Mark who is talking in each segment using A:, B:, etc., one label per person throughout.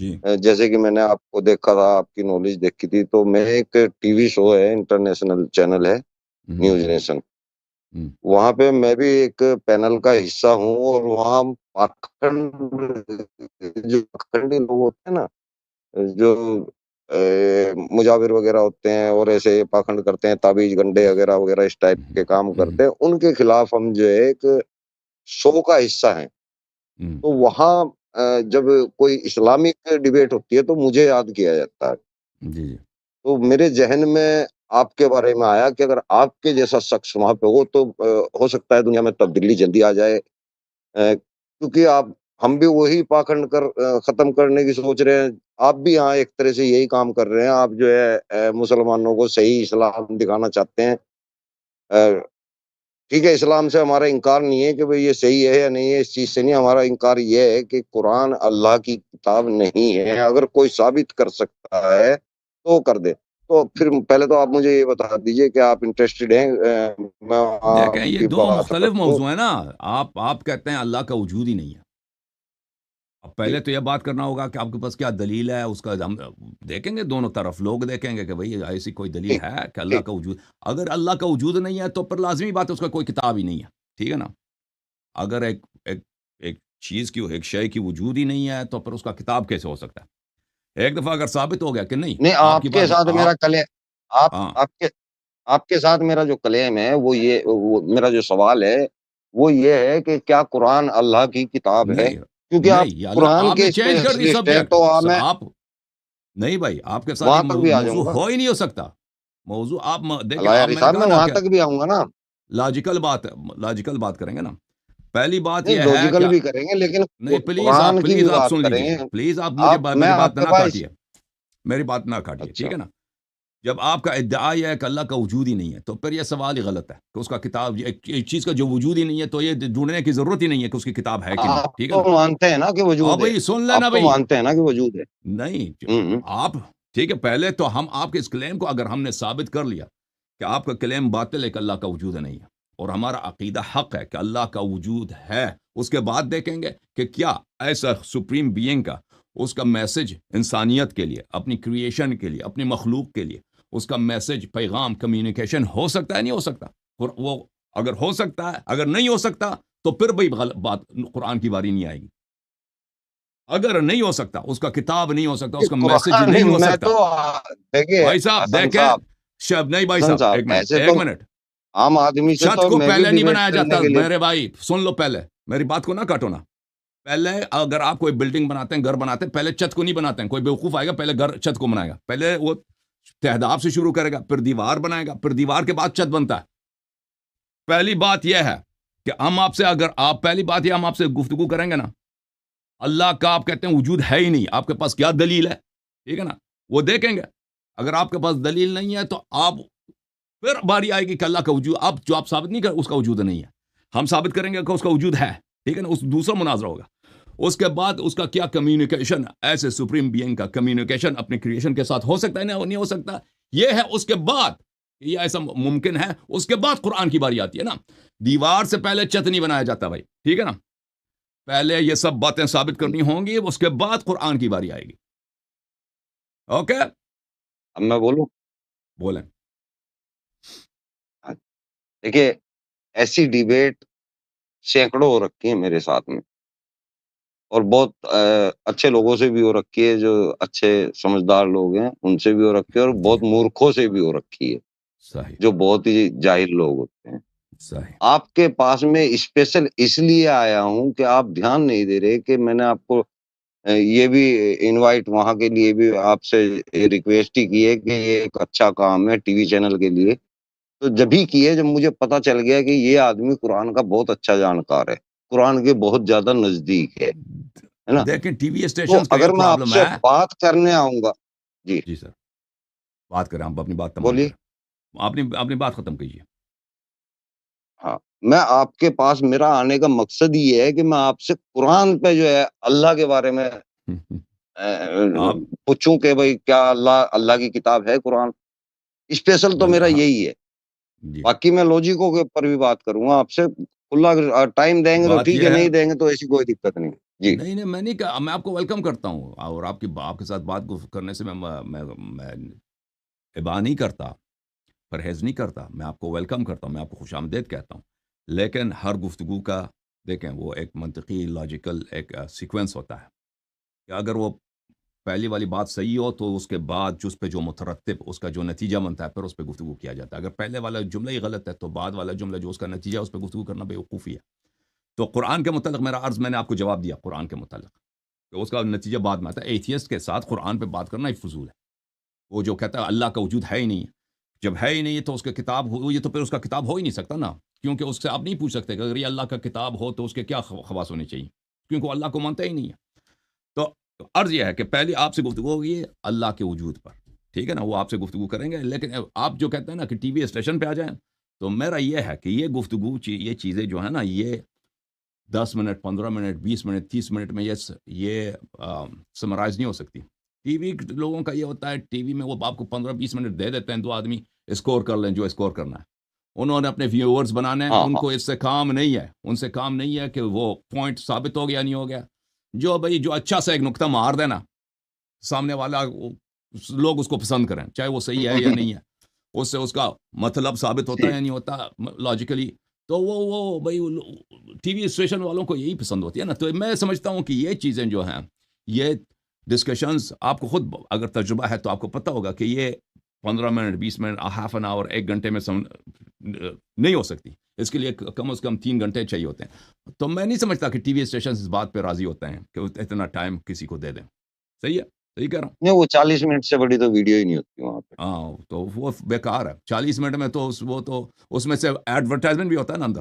A: جی
B: جیسے کہ میں نے آپ کو دیکھا تھا، آپ کی نالج دیکھی تھی، تو میں ایک ٹی وی شو ہے، انٹرنیشنل چینل ہے
A: ہوں،
B: نیوز نیشن،
A: ہوں،
B: وہاں پہ میں بھی ایک پینل کا حصہ ہوں، اور وہاں پاکھنڈ جو پاکھنڈی لوگ ہوتے ہیں نا، جو مجاور وغیرہ ہوتے ہیں اور ایسے پاکھنڈ کرتے ہیں، تعویذ گنڈے وغیرہ وغیرہ اس ٹائپ کے کام
A: ہوں،
B: کرتے ہیں، ان کے خلاف ہم جو ہے ایک شو کا حصہ ہیں۔
A: ہوں،
B: تو وہاں جب کوئی اسلامک ڈیبیٹ ہوتی ہے تو مجھے یاد کیا جاتا ہے،
A: جی جی
B: تو میرے ذہن میں آپ کے بارے میں آیا کہ اگر آپ کے جیسا شخص وہاں پہ ہو تو ہو سکتا ہے دنیا میں تبدیلی جلدی آ جائے، کیونکہ ہم بھی وہی پاکھنڈ ختم کرنے کی سوچ رہے ہیں، آپ بھی یہاں ایک طرح سے یہی کام کر رہے ہیں، آپ جو ہے مسلمانوں کو صحیح اسلام دکھانا چاہتے ہیں۔ ٹھیک ہے، اسلام سے ہمارا انکار نہیں ہے کہ بھئی یہ صحیح ہے یا نہیں ہے، اس چیز سے نہیں، ہمارا انکار یہ ہے کہ قرآن اللہ کی کتاب نہیں ہے، اگر کوئی ثابت کر سکتا ہے تو کر دے۔ تو پھر پہلے تو آپ مجھے یہ بتا دیجئے کہ آپ انٹرسٹڈ ہیں، میں
A: دیکھیں،
B: آپ
A: یہ
B: کی
A: دو
B: بات
A: مختلف
B: رکھوں۔
A: موضوع ہیں نا۔ آپ کہتے ہیں اللہ کا وجود ہی نہیں ہے۔ اب
B: جی
A: پہلے تو یہ بات کرنا ہوگا کہ آپ کے پاس کیا دلیل ہے، اس کا ہم دیکھیں گے، دونوں طرف لوگ دیکھیں گے کہ بھئی ایسی کوئی دلیل
B: ٹھیک
A: ہے کہ اللہ
B: ٹھیک
A: کا وجود۔ اگر اللہ کا وجود نہیں ہے تو پھر لازمی بات ہے اس کا کوئی کتاب ہی نہیں ہے، ٹھیک ہے نا۔ اگر ایک چیز کی، ایک شے کی وجود ہی نہیں ہے تو پھر اس کا کتاب کیسے ہو سکتا ہے؟ ایک دفعہ اگر ثابت ہو گیا کہ نہیں،
B: نہیں،
A: آپ کی
B: آپ کے
A: بات
B: ساتھ میرا
A: آپ
B: آپ
A: ہاں
B: آپ کے آپ کے ساتھ میرا جو کلیم ہے وہ میرا جو سوال ہے وہ یہ ہے کہ کیا قرآن اللہ کی کتاب ہے؟
A: نہیں
B: کیونکہ آپ
A: نہیں، یہ اللہ
B: قرآن
A: آپ
B: کے
A: نے چینج کر دی
B: اسپیشلسٹ ہیں
A: سبجیکٹ۔
B: تو میں
A: آپ نہیں بھائی، آپ کے ساتھ یہ
B: وہاں تک بھی آ جاؤں
A: موضوع
B: گا۔
A: ہو ہی نہیں ہو سکتا۔ موضوع آپ دیکھیں،
B: اللہ
A: آپ
B: یاری
A: میں نے
B: صاحب،
A: کہا
B: میں
A: نا
B: وہاں
A: کہ
B: تک بھی آؤں گا نا۔
A: لاجیکل بات کریں گے نا۔ پہلی بات
B: نہیں،
A: یہ ہے کہ
B: لوجیکل بھی کریں گے لیکن
A: نہیں،
B: قرآن کی بھی
A: پلیز آپ
B: بات
A: سن
B: کریں
A: لیجئے،
B: گے۔
A: پلیز آپ مجھے میری
B: آپ
A: بات
B: کے
A: نہ
B: پاس
A: کاٹیے، میری بات نہ کاٹیے، ٹھیک
B: اچھا
A: ہے نا۔ جب آپ کا ادعا یہ ہے کہ اللہ کا وجود ہی نہیں ہے تو پھر یہ سوال ہی غلط ہے کہ اس کا کتاب، ایک چیز کا جو وجود ہی نہیں ہے تو یہ ڈھونڈنے کی ضرورت ہی نہیں ہے کہ اس کی کتاب ہے کہ نہیں،
B: آپ
A: ٹھیک ہے
B: تو
A: نا۔
B: مانتے ہیں نا کہ
A: اور
B: وجود ہے،
A: بھائی سن لینا
B: آپ تو
A: بھائی،
B: مانتے ہیں نا کہ وجود ہے۔
A: نہیں
B: ہوں
A: آپ ٹھیک ہے، پہلے تو ہم آپ کے اس کلیم کو اگر ہم نے ثابت کر لیا کہ آپ کا کلیم باطل ہے کہ اللہ کا وجود نہیں ہے، اور ہمارا عقیدہ حق ہے کہ اللہ کا وجود ہے، اس کے بعد دیکھیں گے کہ کیا ایسا سپریم بینگ کا، اس کا میسج انسانیت کے لیے، اپنی کریشن کے لیے، اپنی مخلوق کے لیے، اس کا میسج، پیغام، کمیونیکیشن ہو سکتا ہے نہیں ہو سکتا؟ اور وہ اگر ہو سکتا ہے، اگر نہیں ہو سکتا تو پھر بھائی بات قرآن کی باری نہیں آئے گی۔ اگر نہیں ہو سکتا، اس کا کتاب نہیں ہو سکتا،
B: یہ
A: اس کا میسج
B: قرآن
A: نہیں ہو
B: میں
A: سکتا۔
B: تو دیکھیے
A: بھائی صاحب
B: حسن
A: دیکھیں،
B: صاحب،
A: نہیں بھائی
B: حسن
A: صاحب،
B: صاحب
A: ایک منٹ
B: ایسے
A: ایک
B: تو
A: منٹ۔
B: عام آدمی سے
A: چھت
B: تو
A: کو
B: میں بھی
A: پہلے نہیں
B: ڈیبیٹ
A: بنایا
B: کرنے
A: جاتا
B: کے لیے۔
A: میرے بھائی، سن لو پہلے میری بات کو نہ کاٹو نا۔ پہلے اگر آپ کوئی بلڈنگ بناتے ہیں، گھر بناتے ہیں، پہلے چھت کو نہیں بناتے ہیں۔ کوئی بیوقوف آئے گا پہلے گھر چھت کو بنائے گا، پہلے وہ تہداب سے شروع کرے گا، پھر دیوار بنائے گا، پھر دیوار کے بعد چھت بنتا ہے۔ پہلی بات یہ ہے کہ ہم آپ سے، اگر آپ پہلی بات یہ ہم آپ سے گفتگو کریں گے نا، اللہ کا آپ کہتے ہیں وجود ہے ہی نہیں، آپ کے پاس کیا دلیل ہے، ٹھیک ہے نا، وہ دیکھیں گے۔ اگر آپ کے پاس دلیل نہیں ہے تو آپ پھر باری آئے گی کہ اللہ کا وجود، آپ ثابت نہیں کر، اس کا وجود نہیں ہے، ہم ثابت کریں گے کہ اس کا وجود ہے، ٹھیک ہے نا، اس دوسرا مناظرہ ہوگا۔ اس کے بعد اس کا کیا کمیونیکیشن، ایسے سپریم بینگ کا کمیونیکیشن اپنے کریشن کے ساتھ ہو سکتا ہے، نہیں ہو سکتا، یہ ہے اس کے بعد، یہ ایسا ممکن ہے، اس کے بعد قرآن کی باری آتی ہے نا۔ دیوار سے پہلے چھت نہیں بنایا جاتا بھائی، ٹھیک ہے نا، پہلے یہ سب باتیں ثابت کرنی ہوں گی، اس کے بعد قرآن کی باری آئے گی۔ اوکے،
B: اب میں بولوں؟
A: بولیں۔
B: دیکھیے، ایسی ڈیبیٹ سینکڑوں ہو رکھی ہیں میرے ساتھ میں، اور بہت اچھے لوگوں سے بھی ہو رکھی ہے، جو اچھے سمجھدار لوگ ہیں ان سے بھی ہو رکھی ہے، اور
A: جی،
B: بہت مورکھوں سے بھی ہو رکھی ہے،
A: صحیح
B: جو بہت ہی جاہل لوگ ہوتے ہیں۔
A: صحیح۔
B: آپ کے پاس میں اسپیشل اس لیے آیا ہوں کہ آپ دھیان نہیں دے رہے کہ میں نے آپ کو یہ بھی انوائٹ وہاں کے لیے بھی آپ سے ریکویسٹ ہی کی ہے کہ یہ ایک اچھا کام ہے ٹی وی چینل کے لیے، تو جب ہی کی ہے جب مجھے پتا چل گیا کہ یہ آدمی قرآن کا بہت اچھا جانکار ہے، قرآن کے بہت زیادہ نزدیک ہے نا۔
A: دیکھیں، ٹی وی
B: تو
A: اسٹیشنز کا
B: اگر
A: یہ
B: میں آپ
A: پرابلم
B: سے
A: ہے۔
B: بات کرنے آؤں گا، جی
A: جی سر، بات کریں، آپ اپنی بات تمام
B: بولیے۔
A: کریں، اپنی بات ختم کیجیے۔
B: ہاں، میں آپ کے پاس، میرا آنے کا مقصد یہ ہے کہ میں آپ سے قرآن پہ جو ہے اللہ کے بارے میں
A: آپ
B: پوچھوں کہ بھئی کیا اللہ کی کتاب ہے قرآن؟ اسپیشل تو میرا
A: ہاں
B: یہی ہے،
A: جی،
B: باقی میں لوجیکوں کے اوپر بھی بات کروں گا آپ سے، کھلا ٹائم دیں گے تو
A: بات
B: ٹھیک
A: یہ
B: ہے،
A: ہے،
B: نہیں دیں گے تو ایسی کوئی دقت نہیں۔ جی
A: نہیں میں نہیں کہا، میں آپ کو ویلکم کرتا ہوں، اور آپ کے ساتھ بات کرنے سے میں ابا نہیں کرتا، پرہیز نہیں کرتا، میں آپ کو ویلکم کرتا ہوں، میں آپ کو خوش آمدید کہتا ہوں، لیکن ہر گفتگو کا دیکھیں وہ ایک منطقی لاجیکل ایک سیکوینس ہوتا ہے کہ اگر وہ پہلی والی بات صحیح ہو تو اس کے بعد جو اس پہ جو مترتب اس کا جو نتیجہ بنتا ہے پھر اس پہ گفتگو کیا جاتا ہے. اگر پہلے والا جملہ ہی غلط ہے تو بعد والا جملہ جو اس کا نتیجہ ہے اس پہ گفتگو کرنا بے وقوفی ہے. تو قرآن کے متعلق میرا عرض میں نے آپ کو جواب دیا قرآن کے متعلق کہ اس کا نتیجہ بعد میں آتا ہے. ایتھیسٹ کے ساتھ قرآن پہ بات کرنا ہی فضول ہے. وہ جو کہتا ہے اللہ کا وجود ہے ہی نہیں ہے، جب ہے ہی نہیں ہے تو اس کے کتاب ہوئی تو پھر اس کا کتاب ہو ہی نہیں سکتا نا، کیونکہ اس سے آپ نہیں پوچھ سکتے کہ اگر یہ اللہ کا کتاب ہو تو اس کے کیا خواص ہونے چاہیے، کیونکہ وہ اللہ کو مانتا ہی نہیں ہے. تو عرض یہ ہے کہ پہلی آپ سے گفتگو ہوگی اللہ کے وجود پر، ٹھیک ہے نا، وہ آپ سے گفتگو کریں گے. لیکن آپ جو کہتے ہیں نا کہ ٹی وی اسٹیشن پہ آ جائیں، تو میرا یہ ہے کہ یہ گفتگو یہ چیزیں جو ہیں نا یہ 10 منٹ 15 منٹ 20 منٹ 30 منٹ میں یہ سمرائز نہیں ہو سکتی. ٹی وی لوگوں کا یہ ہوتا ہے، ٹی وی میں وہ آپ کو 15-20 منٹ دے دیتے ہیں، دو آدمی اسکور کر لیں جو اسکور کرنا ہے. انہوں نے اپنے ویورز بنانے ہیں،
B: ہاں
A: ان
B: ہاں
A: کو اس سے کام نہیں ہے، ان سے کام نہیں ہے کہ وہ پوائنٹ ثابت ہو گیا نہیں ہو گیا. جو بھائی جو اچھا سا ایک نقطہ مار دینا سامنے والا، لوگ اس کو پسند کریں چاہے وہ صحیح ہے یا نہیں ہے، اس سے اس کا مطلب ثابت ہوتا ہے یا نہیں ہوتا لاجیکلی. تو وہ بھائی ٹی وی اسٹیشن والوں کو یہی پسند ہوتی ہے نا. تو میں سمجھتا ہوں کہ یہ چیزیں جو ہیں، یہ ڈسکشنز آپ کو خود اگر تجربہ ہے تو آپ کو پتہ ہوگا کہ یہ 15 minute 20 minute half an hour 1 گھنٹے میں نہیں ہو سکتی. اس کے لیے کم از کم 3 گھنٹے چاہیے ہوتے ہیں. تو میں نہیں سمجھتا کہ ٹی وی اسٹیشن اس بات پہ راضی ہوتے ہیں کہ اتنا ٹائم کسی کو دے دیں. صحیح ہے، صحیح کہہ رہا ہوں.
B: نہیں، وہ 40 منٹ سے بڑی تو ویڈیو ہی نہیں ہوتی وہاں پہ.
A: ہاں تو وہ بیکار ہے. 40 منٹ میں تو وہ تو اس میں سے ایڈورٹائزمنٹ بھی ہوتا ہے نا اندر.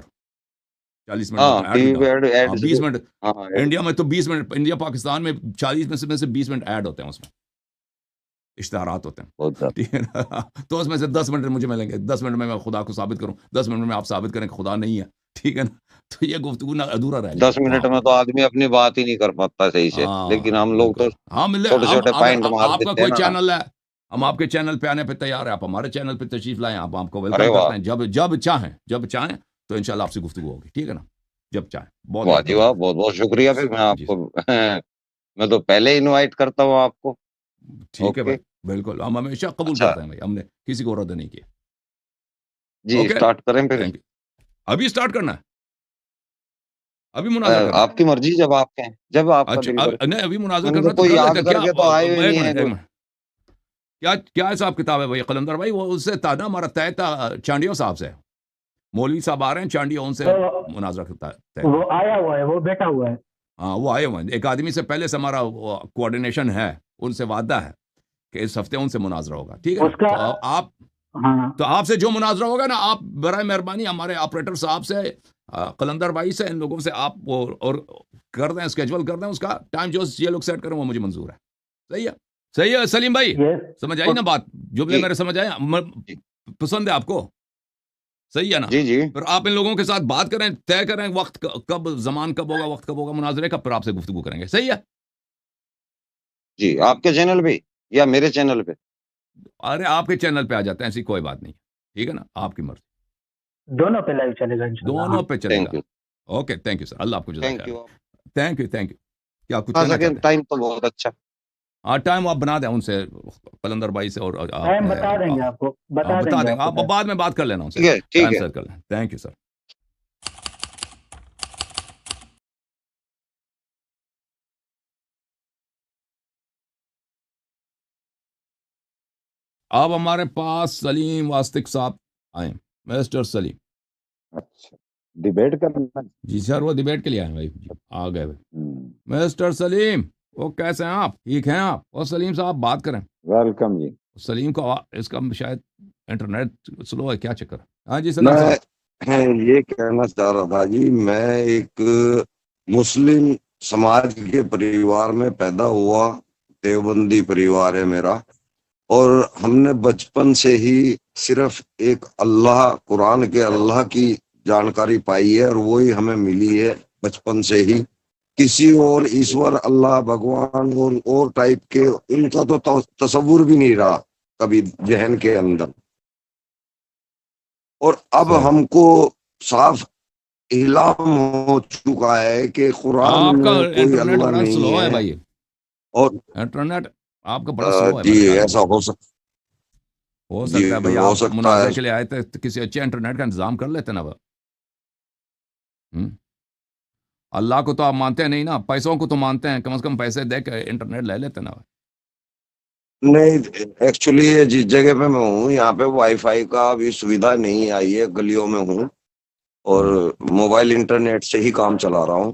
A: 40 منٹ میں
B: ہاں
A: تو
B: ٹی
A: ایڈ بھی
B: وی پہ
A: ڈالتے. ہاں
B: ایڈ
A: 20 منٹ
B: ہاں
A: انڈیا میں تو 20 منٹ، انڈیا پاکستان میں 40 میں سے 20 منٹ ایڈ ہوتے ہیں، اس میں اشتہارات ہوتے ہیں.
B: بہت زیادہ.
A: ٹھیک ہے نا. تو اس میں سے 10 منٹ مجھے ملیں گے، 10 منٹ میں میں خدا کو ثابت کروں، 10 منٹ میں آپ ثابت کریں کہ خدا نہیں ہے. ٹھیک ہے نا. تو یہ گفتگو نہ ادھورا رہ جائے
B: 10
A: وہاں
B: منٹ
A: پر.
B: میں تو آدمی اپنی بات ہی نہیں کر پاتا صحیح سے، لیکن
A: ہاں
B: ہم لوگ
A: بالکل.
B: تو
A: ہم
B: چھوٹے چھوٹے
A: اگر
B: پوائنٹ مار
A: آپ کا
B: دیتے ہیں
A: کوئی
B: نا.
A: چینل ہے، ہم آپ کے چینل پہ آنے پہ تیار ہیں، آپ ہمارے چینل پہ تشریف لائیں، آپ کو
B: ارے
A: ویلکم
B: واہ
A: کرتے ہیں جب چاہیں تو انشاءاللہ آپ سے گفتگو ہوگی. ٹھیک ہے نا، جب چاہیں. بہت
B: واہ
A: بہت
B: جی واہ،
A: مہربانی.
B: بہت بہت شکریہ. پھر میں آپ
A: جی
B: کو میں تو پہلے انوائٹ کرتا ہوں آپ کو.
A: ٹھیک ہے
B: اوکے،
A: بھائی، بالکل ہم ہمیشہ قبول
B: اچھا
A: کرتے ہیں بھائی، ہم نے کسی کو رد نہیں کیا.
B: جی
A: اوکے،
B: اسٹارٹ کریں پھر.
A: Thank you. ابھی اسٹارٹ کرنا ہے، ابھی مناظرہ کرنا ہے.
B: آپ کی مرضی، جب آپ کہیں، جب آپ کا
A: اچھا
B: دل کرے.
A: نہیں ابھی مناظر
B: میں نے
A: کرنا
B: تو
A: ہے تو
B: کوئی
A: کر
B: یاد
A: لیتے ہیں.
B: کر
A: کیا
B: کے تو آئے ہوئے
A: ایک
B: نہیں
A: منٹ
B: ہے.
A: ایک منٹ، کیا حساب کتاب ہے بھائی قلندر بھائی؟ وہ اس سے تھا نا ہمارا طے تھا چانڈیو صاحب سے. مولوی صاحب آ رہے ہیں چانڈیو، ان سے مناظرہ طے تھا.
C: وہ آیا ہوا ہے، وہ بیٹھا ہوا ہے.
A: ہاں وہ آئے ہوئے ہیں. ایک آدمی سے پہلے سے ہمارا کوآرڈینیشن ہے، ان سے وعدہ ہے کہ اس ہفتے ان سے مناظرہ ہوگا. ٹھیک ہے نا.
C: اس کا
A: تو آپ سے جو مناظرہ ہوگا نا، آپ برائے مہربانی ہمارے آپریٹر صاحب سے، قلندر بھائی سے، ان لوگوں سے آپ وہ اور کر دیں، اسکیجول کر دیں. اس کا ٹائم جو یہ لوگ سیٹ کریں وہ مجھے منظور ہے. صحیح ہے، صحیح ہے سلیم بھائی، سمجھ آئی نا بات؟ جملے
B: جی
A: میرے سمجھ آئے،
B: جی
A: پسند ہے آپ کو؟ صحیح ہے نا.
B: جی جی
A: پھر آپ ان لوگوں کے ساتھ بات کریں، طے کریں وقت کب، زمان کب ہوگا، وقت کب ہوگا مناظرے کا، پھر آپ سے گفتگو کریں گے. صحیح ہے.
B: جی. آپ کے چینل پہ یا میرے چینل پہ؟
A: ارے آپ کے چینل پہ آ جاتے ہیں، ایسی کوئی بات نہیں. ٹھیک ہے نا، آپ کی مرضی.
C: دونوں پہ لائیو چلے گا انشاءاللہ.
A: دونوں پہ چلے گا.
B: Thank you.
A: Okay thank you sir, اللہ آپ کو جزائے
B: تھینک
A: خیر.
B: یو.
A: Thank you. کیا کچھ
B: آ
A: کہنا
B: سکے
A: چاہتے ہیں؟
B: ٹائم تو بہت اچھا.
A: ہاں ٹائم آپ بنا دیں ان سے، قلندر بھائی سے، اور
C: ٹائم بتا دیں گے آپ کو، بتا
A: بتا دیں
C: دیں
A: گے.
C: گے
A: آپ
C: آپ کو.
A: بعد میں بات کر لینا ان سے،
B: ٹھیک ہے ٹھیک
A: ٹائم
B: ہے.
A: سیٹ کر لیں. تھینک یو سر. اب ہمارے پاس سلیم واسطق صاحب آئیں. مسٹر سلیم.
D: اچھا، ڈیبیٹ کرنا.
A: جی سر، وہ ڈیبیٹ کے لیے آئے بھائی. جی آ گئے بھائی.
D: ہوں،
A: مسٹر سلیم، وہ کیسے ہیں آپ؟ ٹھیک ہیں آپ؟ اور سلیم صاحب بات کریں.
D: ویلکم جی.
A: سلیم کو اس کا شاید انٹرنیٹ سلو ہے، کیا چکر؟ ہاں جی سلیم صاحب.
B: میں یہ کہنا چاہ رہا تھا جی، میں ایک مسلم سماج کے پریوار میں پیدا ہوا، دیوبندی پریوار ہے میرا، اور ہم نے بچپن سے ہی صرف ایک اللہ، قرآن کے اللہ کی جانکاری پائی ہے، اور وہی ہمیں ملی ہے بچپن سے ہی. کسی اور ایشور، اللہ، بھگوان اور ٹائپ کے ان کا تو تصور بھی نہیں رہا کبھی ذہن کے اندر. اور اب
A: صحیح.
B: ہم کو صاف اعلام ہو چکا ہے کہ قرآن
A: آپ کا
B: میں کوئی
A: انٹرنیٹ
B: اللہ
A: بڑا
B: نہیں
A: سلو ہے
B: ہے،
A: بھائی،
B: اور
A: انٹرنیٹ آپ کا بڑا سلو ہے
B: جی
A: میرے خیال
B: ایسا
A: میں. ہو
B: جی
A: سکتا ہے بھائی
B: ہو
A: آپ
B: سکتا ہے.
A: مناظرے کے لیے آئے تھے تو کسی اچھے انٹرنیٹ کا انتظام کر لیتے نا. اللہ کو تو آپ مانتے نہیں نا، پیسوں کو تو مانتے ہیں، کم از کم پیسے دے کے انٹرنیٹ لے لیتے نا.
B: نہیں ایکچولی جس جگہ پہ میں ہوں یہاں پہ وائی فائی کا بھی سویدھا نہیں آئی ہے، گلیوں میں ہوں اور موبائل انٹرنیٹ سے ہی کام چلا رہا ہوں.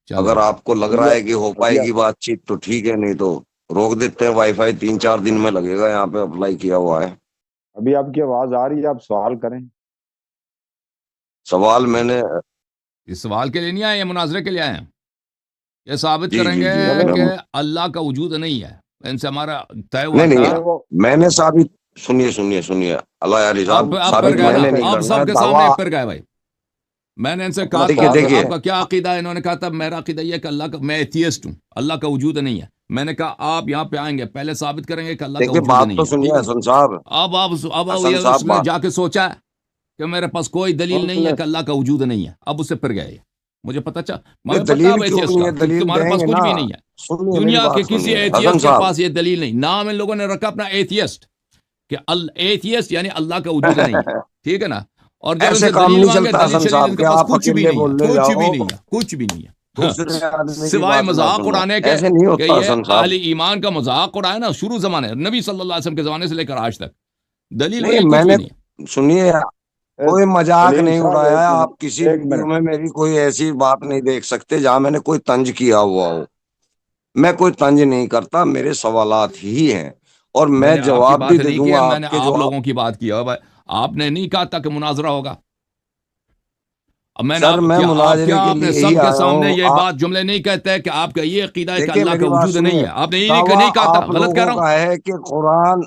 A: چلے
B: اگر
A: بھائی.
B: آپ کو لگ رہا ہے کہ ہو پائے گی بات چیت تو ٹھیک ہے، نہیں تو روک دیتے ہیں. وائی فائی 3-4 دن میں لگے گا، یہاں پہ اپلائی کیا ہوا ہے.
D: ابھی آپ کی آواز آ رہی ہے، آپ سوال کریں.
B: سوال میں نے
A: اس سوال کے لیے نہیں آئے، یہ مناظرے کے لیے آئے ہیں. یہ ثابت
B: جی
A: کریں
B: جی
A: گے
B: جی
A: کہ اللہ کا وجود نہیں ہے. ان سے ہمارا طے ہوا
B: نہیں
A: تھا.
B: نہیں میں نے ثابت سنیے اللہ یاری صاحب
A: آپ پھر
B: ثابت
A: گئے
B: میں
A: نا،
B: نے نہیں
A: آپ
B: کرنا ہے
A: سب کے سامنے
B: دعویٰ.
A: پھر گئے بھائی. میں نے ان سے کہا
B: دیکھیے
A: تھا
B: دیکھیے
A: آپ کا کیا عقیدہ ہے، انہوں نے کہا تھا میرا عقیدہ یہ ہے کہ اللہ کا، میں ایتھیسٹ ہوں، اللہ کا وجود نہیں ہے. میں نے کہا آپ یہاں پہ آئیں گے پہلے ثابت کریں گے کہ اللہ کا
B: دیکھیے
A: وجود
B: یہ
A: نہیں
B: تو
A: ہے،
B: سنیے
A: ٹھیک ہے.
B: حسن صاحب.
A: اب
B: حسن
A: یہ اس
B: صاحب
A: نے
B: بات
A: جا کے سوچا ہے کہ میرے پاس کوئی دلیل نہیں ہے کہ اللہ کا وجود نہیں ہے. اب اس سے پھر گئے. مجھے پتا چلا،
B: نہیں
A: مجھے پتا
B: دلیل
A: اب
B: کیوں
A: ایتھیسٹ
B: نہیں
A: کا
B: ہے،
A: کہ
B: دلیل
A: تمہارے
B: دیں
A: پاس
B: گے
A: کچھ
B: نا.
A: بھی نہیں ہے.
B: سنیے میری
A: دنیا کے
B: بات
A: کسی
B: سنیے حسن
A: ایتھیسٹ کے
B: صاحب.
A: پاس یہ دلیل نہیں. نام ان لوگوں نے رکھا اپنا ایتھیسٹ کہ ایتھیسٹ یعنی اللہ کا وجود نہیں ہے، ٹھیک ہے نا. اور جب ان
B: ایسے
A: سے
B: کام
A: دلیل
B: نہیں
A: مانگے،
B: چلتا
A: دلیل
B: حسن
A: شلیل ان
B: صاحب
A: کے
B: کہ
A: پاس
B: آپ
A: کچھ بھی
B: اکیلے
A: نہیں ہے،
B: بولنے
A: کچھ بھی
B: جاؤ
A: نہیں ہے، کچھ بھی نہیں ہے.
B: دوسرے آدمی کی
A: سوائے
B: بات نہ
A: مذاق
B: سنو.
A: اڑانے کے
B: ایسے نہیں
A: کہ
B: ہوتا
A: یہ
B: حسن صاحب.
A: اہل ایمان کا مذاق اڑایا نا شروع زمانے نبی صلی اللہ علیہ وسلم کے زمانے سے لے کر آج تک. دلیل
B: نہیں
A: ولیل
B: میں
A: کچھ بھی
B: نے
A: نہیں ہے.
B: سنیے کوئی مذاق
D: سلیم
B: نہیں
D: صاحب
B: اڑایا.
D: ایک منٹ،
B: آپ کسی
D: ایک
B: ویڈیو
D: منٹ.
B: میں میری کوئی ایسی بات نہیں دیکھ سکتے جہاں میں نے کوئی طنز کیا ہوا ہو. میں کوئی طنز نہیں کرتا، میرے سوالات ہی ہیں اور
A: میں
B: میں
A: نے آپ کی
B: جواب بھی
A: بات
B: دے
A: نہیں
B: دوں
A: کیا،
B: گا
A: میں نے
B: آپ کے
A: آپ
B: جواب.
A: لوگوں کی بات کی. اب آپ نے نہیں کہا تھا کہ مناظرہ ہوگا. اب میں نے
B: سر میں
A: کیا
B: مناظرے کے
A: آپ نے
B: لیے ہی
A: سب کے
B: آیا
A: سامنے
B: ہوں.
A: یہ
B: آپ
A: بات جملے نہیں کہتے کہ آپ کا یہ عقیدہ ہے کہ
B: دیکھیے
A: اللہ کا
B: میری بات
A: وجود نہیں
B: سنیے.
A: ہے. آپ نے یہ
B: دعویٰ
A: نہیں کہا تھا،
B: آپ
A: غلط کہہ
B: لوگوں
A: رہا ہوں.
B: کا ہے کہ قرآن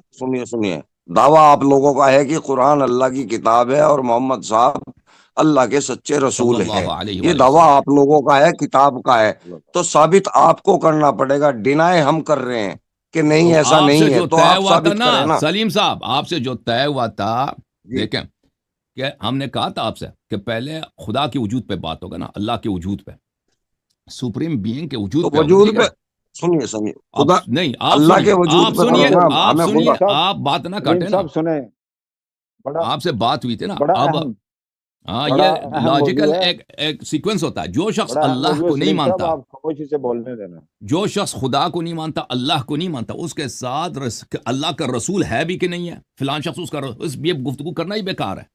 B: سنیے دعویٰ آپ لوگوں کا ہے کہ قرآن اللہ کی کتاب ہے اور محمد صاحب اللہ کے سچے
A: صلی
B: رسول
A: اللہ
B: ہیں.
A: علیہ
B: یہ
A: وآلہ
B: دعویٰ
A: وسلم.
B: آپ لوگوں کا ہے، کتاب کا ہے. تو ثابت آپ کو کرنا پڑے گا. ڈینائے ہم کر رہے ہیں کہ نہیں
A: تو
B: ایسا
A: آپ سے
B: نہیں ہے،
A: جو
B: تو
A: طے
B: آپ
A: ہوا تھا
B: ثابت
A: نا
B: کریں نا.
A: سلیم صاحب، آپ سے جو طے ہوا تھا،
B: جی
A: دیکھیں کہ ہم نے کہا تھا آپ سے کہ پہلے خدا کے وجود پہ بات ہوگا نا، اللہ کے وجود پہ، سپریم بینگ کے
B: تو
A: وجود پہ ہوگا، ٹھیک
B: وجود
A: ہے
B: پہ
A: نا.
B: سنیے
A: آپ
B: خدا
A: نہیں، آپ
B: اللہ کے
A: سنیے،
B: وجود
A: آپ
B: پہ
A: سنیے،
B: کرو نا.
A: آپ
B: ہمیں
A: سنیے،
B: خدا.
D: سلیم صاحب،
A: آپ بات نہ
D: سلیم
A: کاٹے نا.
D: صاحب سنیں. بڑا
A: آپ سے بات ہوئی تھی نا.
D: بڑا
A: اب
D: اہم
A: ہاں،
D: بڑا
A: یہ
D: اہم
A: لاجیکل
D: موضوع ہے.
A: ایک سیکوینس ہوتا ہے. جو شخص
D: بڑا اہم
A: اللہ
D: موضوع ہے
A: کو نہیں
D: سلیم صاحب،
A: مانتا،
D: آپ خاموشی سے بولنے دینا.
A: جو شخص خدا کو نہیں مانتا، اللہ کو نہیں مانتا، اس کے ساتھ اللہ کا رسول ہے بھی کہ نہیں ہے، فلان شخص اس کا یہ گفتگو کرنا ہی بیکار ہے.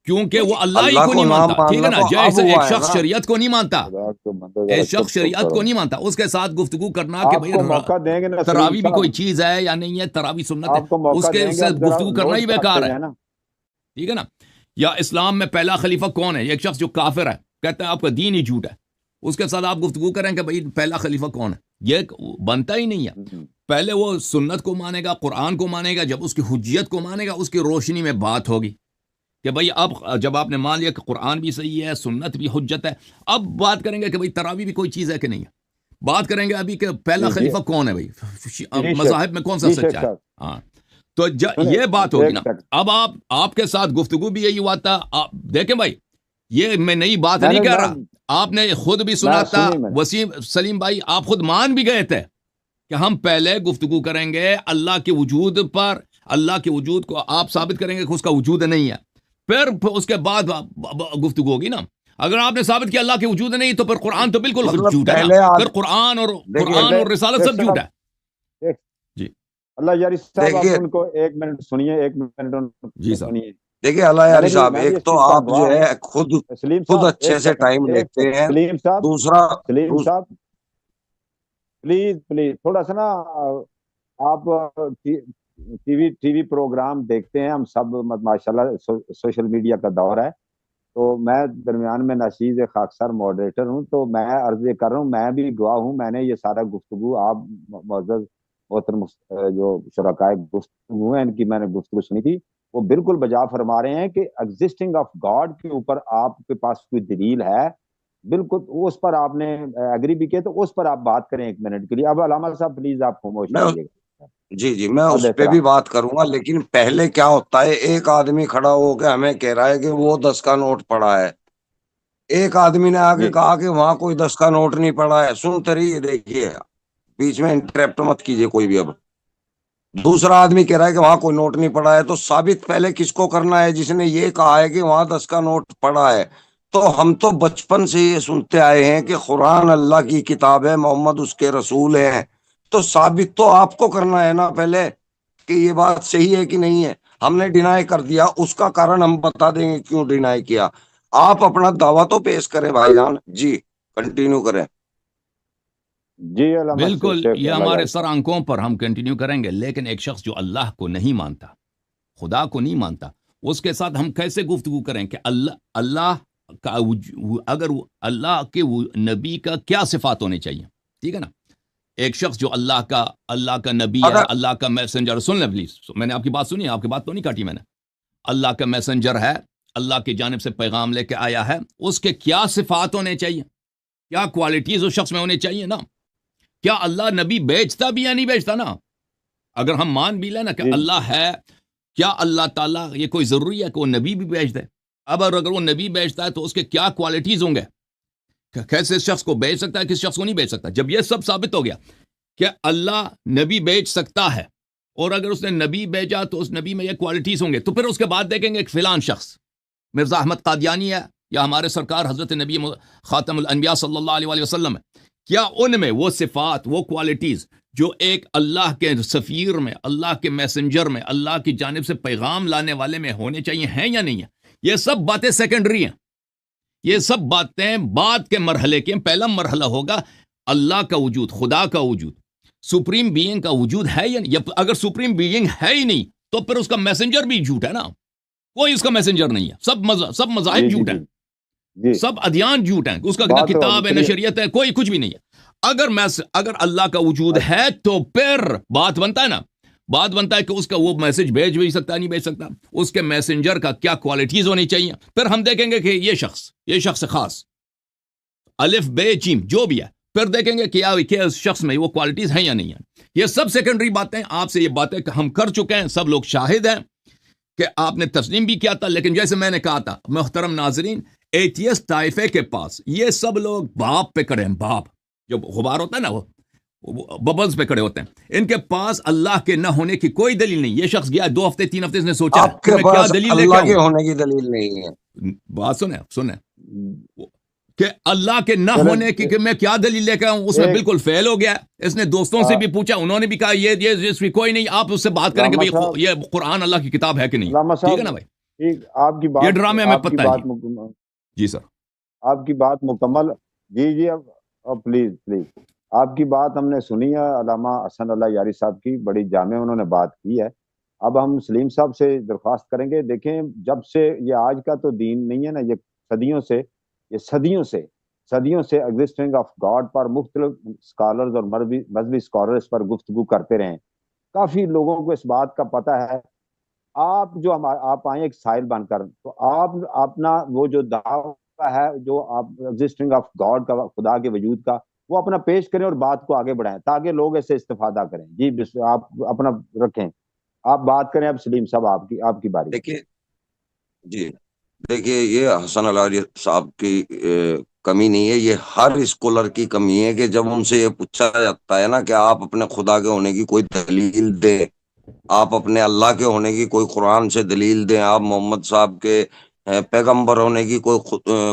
A: کیونکہ وہ اللہ ہی
B: اللہ
A: کو
B: کو
A: نہیں
B: نہ
A: مانتا، ٹھیک ہے
B: ماننا
A: نا.
B: تو اب
A: جیسے ایک
B: ہوا ہے
A: شخص
B: نا.
A: شریعت کو نہیں مانتا،
D: خدا کو بندے ذرا
A: ایک شخص
D: چپ
A: شریعت
D: کرو.
A: کو نہیں مانتا، اس کے ساتھ گفتگو کرنا کہ
D: آپ
A: بھائی
D: کو موقع دیں گے نا سلیم
A: تراوی بھی کوئی
D: صاحب،
A: چیز ہے یا نہیں ہے، تراوی سنت ہے،
D: آپ کو
A: اس
D: موقع
A: کے
D: دیں
A: اس
D: گے،
A: سے
D: آپ ذرا
A: گفتگو کرنا ہی
D: نوٹ
A: بیکار
D: کرتے
A: ہے،
D: جائیں نا.
A: ٹھیک ہے نا. یا اسلام میں پہلا خلیفہ کون ہے؟ ایک شخص جو کافر ہے، کہتا ہے آپ کا دین ہی جھوٹ ہے، اس کے ساتھ آپ گفتگو کریں کہ بھائی پہلا خلیفہ کون ہے. یہ بنتا ہی نہیں ہے. پہلے وہ سنت کو مانے گا، قرآن کو مانے گا، جب اس کی حجیت کو مانے گا اس کی روشنی میں بات ہوگی کہ بھائی اب جب آپ نے مان لیا کہ قرآن بھی صحیح ہے، سنت بھی حجت ہے، اب بات کریں گے کہ بھائی تراوی بھی کوئی چیز ہے کہ نہیں ہے. بات کریں گے ابھی کہ پہلا
D: جی جی
A: خلیفہ کون ہے بھائی،
D: جی شیخ،
A: مذاہب میں کون سا
D: جی شیخ
A: سچا ہے.
D: صاحب
A: ہاں، تو
D: سنیں
A: یہ بات ہوگی
D: ایک
A: نا.
D: سیکنڈ.
A: اب آپ کے ساتھ گفتگو بھی یہی ہوا تھا. دیکھیں بھائی، یہ میں نئی بات
D: میں
A: نہیں
D: نے
A: کہہ
D: میں
A: رہا، آپ نے خود بھی
D: میں
A: سنا تھا.
D: سنی میں نے
A: وسیم سلیم بھائی، آپ خود مان بھی گئے تھے کہ ہم پہلے گفتگو کریں گے اللہ کے وجود پر، اللہ کے وجود کو آپ ثابت کریں گے کہ اس کا وجود نہیں ہے، پھر اس کے بعد گفتگو ہوگی نا. اگر آپ نے ثابت کیا اللہ کے وجود نہیں تو پھر قرآن تو بالکل
B: مطلب
A: جھوٹ ہے نا.
B: پہلے
A: پھر قرآن
B: دیکھیے
D: پہلے
A: اور رسالت
D: شیخ
A: سب جھوٹ
D: صاحب،
A: ہے.
D: ایک
A: جی
D: اللہ یاری صاحب، آپ
B: دیکھیے
D: ان کو ایک منٹ سنیے، ایک منٹ ان
A: جی
D: کو
A: صاحب.
D: سنیے.
B: دیکھیے اللہ یاری صاحب،
D: میں بھی
B: ایک
D: اس
B: تو
D: چیز کا
B: آپ
D: گواہ
B: جو
D: ہوں.
B: ہے
D: سلیم
B: خود
D: صاحب
B: اچھے
D: ایک
B: سے
D: سیکنڈ،
B: ٹائم
D: ایک
B: لیتے
D: سیکنڈ.
B: ہیں.
D: سلیم صاحب،
B: دوسرا
D: سلیم صاحب پلیز پلیز تھوڑا سا نا، آپ ٹی وی پروگرام دیکھتے ہیں ہم سب ماشاءاللہ، سوشل میڈیا کا دور ہے، تو میں درمیان میں نشیز خاکسار ماڈریٹر ہوں، تو میں عرض کر رہا ہوں، میں بھی گواہ ہوں. میں نے یہ سارا گفتگو آپ معزز محترم جو شرکائے گفتگو ہیں ان کی میں نے گفتگو سنی تھی، وہ بالکل بجا فرما رہے ہیں کہ ایگزسٹنگ آف گاڈ کے اوپر آپ کے پاس کوئی دلیل ہے، بالکل اس پر آپ نے ایگری بھی کیا، تو اس پر آپ بات کریں 1 منٹ کے لیے. اب علامہ صاحب پلیز آپ خاموش
B: میں
D: رہیے گا.
B: جی جی، میں
D: حد
B: اس پہ
D: احترام.
B: بھی بات کروں گا، لیکن پہلے کیا ہوتا ہے، ایک آدمی کھڑا ہو کے ہمیں کہہ رہا ہے کہ وہ 10 کا نوٹ پڑا ہے، ایک آدمی نے آ کے
D: جی
B: کہا کہ وہاں کوئی 10 کا نوٹ نہیں پڑا ہے. سنتے رہیے، دیکھیے بیچ میں انٹرپٹ مت کیجیے کوئی بھی. اب دوسرا آدمی کہہ رہا ہے کہ وہاں کوئی نوٹ نہیں پڑا ہے، تو ثابت پہلے کس کو کرنا ہے؟ جس نے یہ کہا ہے کہ وہاں 10 کا نوٹ پڑا ہے. تو ہم تو بچپن سے یہ سنتے آئے ہیں کہ قرآن اللہ کی کتاب ہے، محمد اس کے رسول ہیں. تو ثابت تو آپ کو کرنا ہے نا پہلے کہ یہ بات صحیح ہے کہ نہیں ہے. ہم نے ڈینائی کر دیا، اس کا کارن ہم بتا دیں گے کیوں ڈینائی کیا. آپ اپنا دعویٰ تو پیش کریں بھائی جان. جی کنٹینیو کریں.
D: جی علامہ
A: بالکل،
D: شیخ
A: یہ
D: اللہ
A: ہمارے
D: جاری
A: سر
D: صاحب.
A: آنکھوں پر ہم کنٹینیو کریں گے. لیکن ایک شخص جو اللہ کو نہیں مانتا، خدا کو نہیں مانتا، اس کے ساتھ ہم کیسے گفتگو کریں کہ اللہ کا اگر اللہ کے نبی کا کیا صفات ہونے چاہیے؟ ٹھیک ہے نا. ایک شخص جو اللہ کا نبی ہے،
B: اگر
A: اللہ کا میسنجر، سن لیں پلیز، میں نے آپ کی بات سنی، آپ کی بات تو نہیں کاٹی میں نے. اللہ کا میسنجر ہے، اللہ کی جانب سے پیغام لے کے آیا ہے، اس کے کیا صفات ہونے چاہیے، کیا کوالٹیز اس شخص میں ہونے چاہیے نا. کیا اللہ نبی بیچتا بھی یا نہیں بیچتا نا؟ اگر ہم مان بھی لیں نا کہ
D: جی
A: اللہ ہے، کیا اللہ تعالیٰ یہ کوئی ضروری ہے کہ وہ نبی بھی بیچ دے؟ اب اگر وہ نبی بیچتا ہے تو اس کے کیا کوالٹیز ہوں گے، کیسے اس شخص کو بیچ سکتا ہے، کس شخص کو نہیں بیچ سکتا. جب یہ سب ثابت ہو گیا کہ اللہ نبی بیچ سکتا ہے، اور اگر اس نے نبی بیچا تو اس نبی میں یہ کوالٹیز ہوں گے، تو پھر اس کے بعد دیکھیں گے ایک فلان شخص مرزا احمد قادیانی ہے یا ہمارے سرکار حضرت نبی خاتم الانبیاء صلی اللہ علیہ وسلم ہے، کیا ان میں وہ صفات، وہ کوالٹیز جو ایک اللہ کے سفیر میں، اللہ کے میسنجر میں، اللہ کی جانب سے پیغام لانے والے میں ہونے چاہیے ہیں یا نہیں ہیں؟ یہ سب باتیں سیکنڈری ہیں، یہ سب باتیں بعد کے مرحلے کے. پہلا مرحلہ ہوگا اللہ کا وجود، خدا کا وجود، سپریم بینگ کا وجود ہے یا نہیں. اگر سپریم بینگ ہے ہی نہیں تو پھر اس کا میسنجر بھی جھوٹ ہے نا. کوئی اس کا میسنجر نہیں ہے، سب مذاہب
D: جی جی
A: جھوٹ
D: جی
A: ہیں،
D: جی.
A: سب ادیان جھوٹ ہیں، اس کا نہ
D: بات
A: کتاب ہے نہ
D: چلیے.
A: شریعت ہے، کوئی کچھ بھی نہیں ہے. اگر اللہ کا وجود ہے تو پھر بات بنتا ہے نا، بات بنتا ہے کہ اس کا وہ میسج بھیج بھی سکتا ہے نہیں بھیج سکتا، اس کے میسنجر کا کیا کوالٹیز ہونی چاہیے. پھر ہم دیکھیں گے کہ یہ شخص خاص، الف بے جیم جو بھی ہے، پھر دیکھیں گے کہ اس شخص میں وہ کوالٹیز ہیں یا نہیں ہیں. یہ سب سیکنڈری باتیں. آپ سے یہ باتیں ہم کر چکے ہیں، سب لوگ شاہد ہیں کہ آپ نے تسلیم بھی کیا تھا. لیکن جیسے میں نے کہا تھا محترم ناظرین، ایتھیسٹ طائفے کے پاس یہ سب لوگ باپ پہ کڑے ہیں، باپ جو غبار ہوتا ہے نا، وہ ببلز پہ کڑے ہوتے ہیں. ان کے پاس اللہ کے نہ ہونے کی کوئی دلیل نہیں. یہ شخص گیا 2 ہفتے 3 ہفتے اس نے سوچا ہے
B: آپ
A: کہ
B: کے
A: میں کیا
B: پاس
A: دلیل لے کے
B: اللہ کے
A: آؤں.
B: ہونے کی دلیل نہیں ہے.
A: بات سنیں کہ اللہ کے نہ
D: چلے
A: ہونے کی کہ میں کیا دلیل لے کے آؤں. اس میں
D: ایک
A: بالکل فیل ہو گیا. اس نے دوستوں سے بھی پوچھا، انہوں نے بھی کہا یہ کوئی نہیں. آپ اس سے بات کریں کہ
D: علامہ
A: بھئی
D: صاحب
A: یہ قرآن اللہ کی کتاب ہے کہ نہیں.
D: علامہ
A: ٹھیک ہے
D: صاحب
A: نا بھائی،
D: ٹھیک. آپ کی
A: یہ
D: بات
A: ڈرامے ہمیں
D: آپ کی
A: پتہ ہے
D: بات
A: جی. جی سر.
D: آپ کی بات مکمل. جی جی. اب پلیز پلیز آپ کی بات ہم نے سنی ہے. علامہ حسن اللہ یاری صاحب کی بڑی جامع انہوں نے بات کی ہے. اب ہم سلیم صاحب سے درخواست کریں گے. دیکھیں، جب سے یہ آج کا تو دین نہیں ہے نا، یہ صدیوں سے ایگزسٹنگ آف گاڈ پر مختلف اسکالرز اور مذہبی اسکالرز پر گفتگو کرتے رہے ہیں. کافی لوگوں کو اس بات کا پتہ ہے. آپ آئیں ایک سائل بن کر، تو آپ اپنا وہ جو دعویٰ ہے، جو آپ ایگزسٹنگ آف گاڈ کا، خدا کے وجود کا، وہ اپنا پیش کریں اور بات کو آگے بڑھائیں تاکہ لوگ ایسے استفادہ کریں. جی آپ اپنا رکھیں، آپ بات کریں. اب سلیم صاحب آپ کی باری.
B: دیکھیے جی، دیکھیے یہ حسن علی صاحب کی کمی نہیں ہے، یہ ہر اسکالر کی کمی ہے کہ جب ان سے یہ پوچھا جاتا ہے نا کہ آپ اپنے خدا کے ہونے کی کوئی دلیل دیں، آپ اپنے اللہ کے ہونے کی کوئی قرآن سے دلیل دیں، آپ محمد صاحب کے پیغمبر ہونے کی کوئی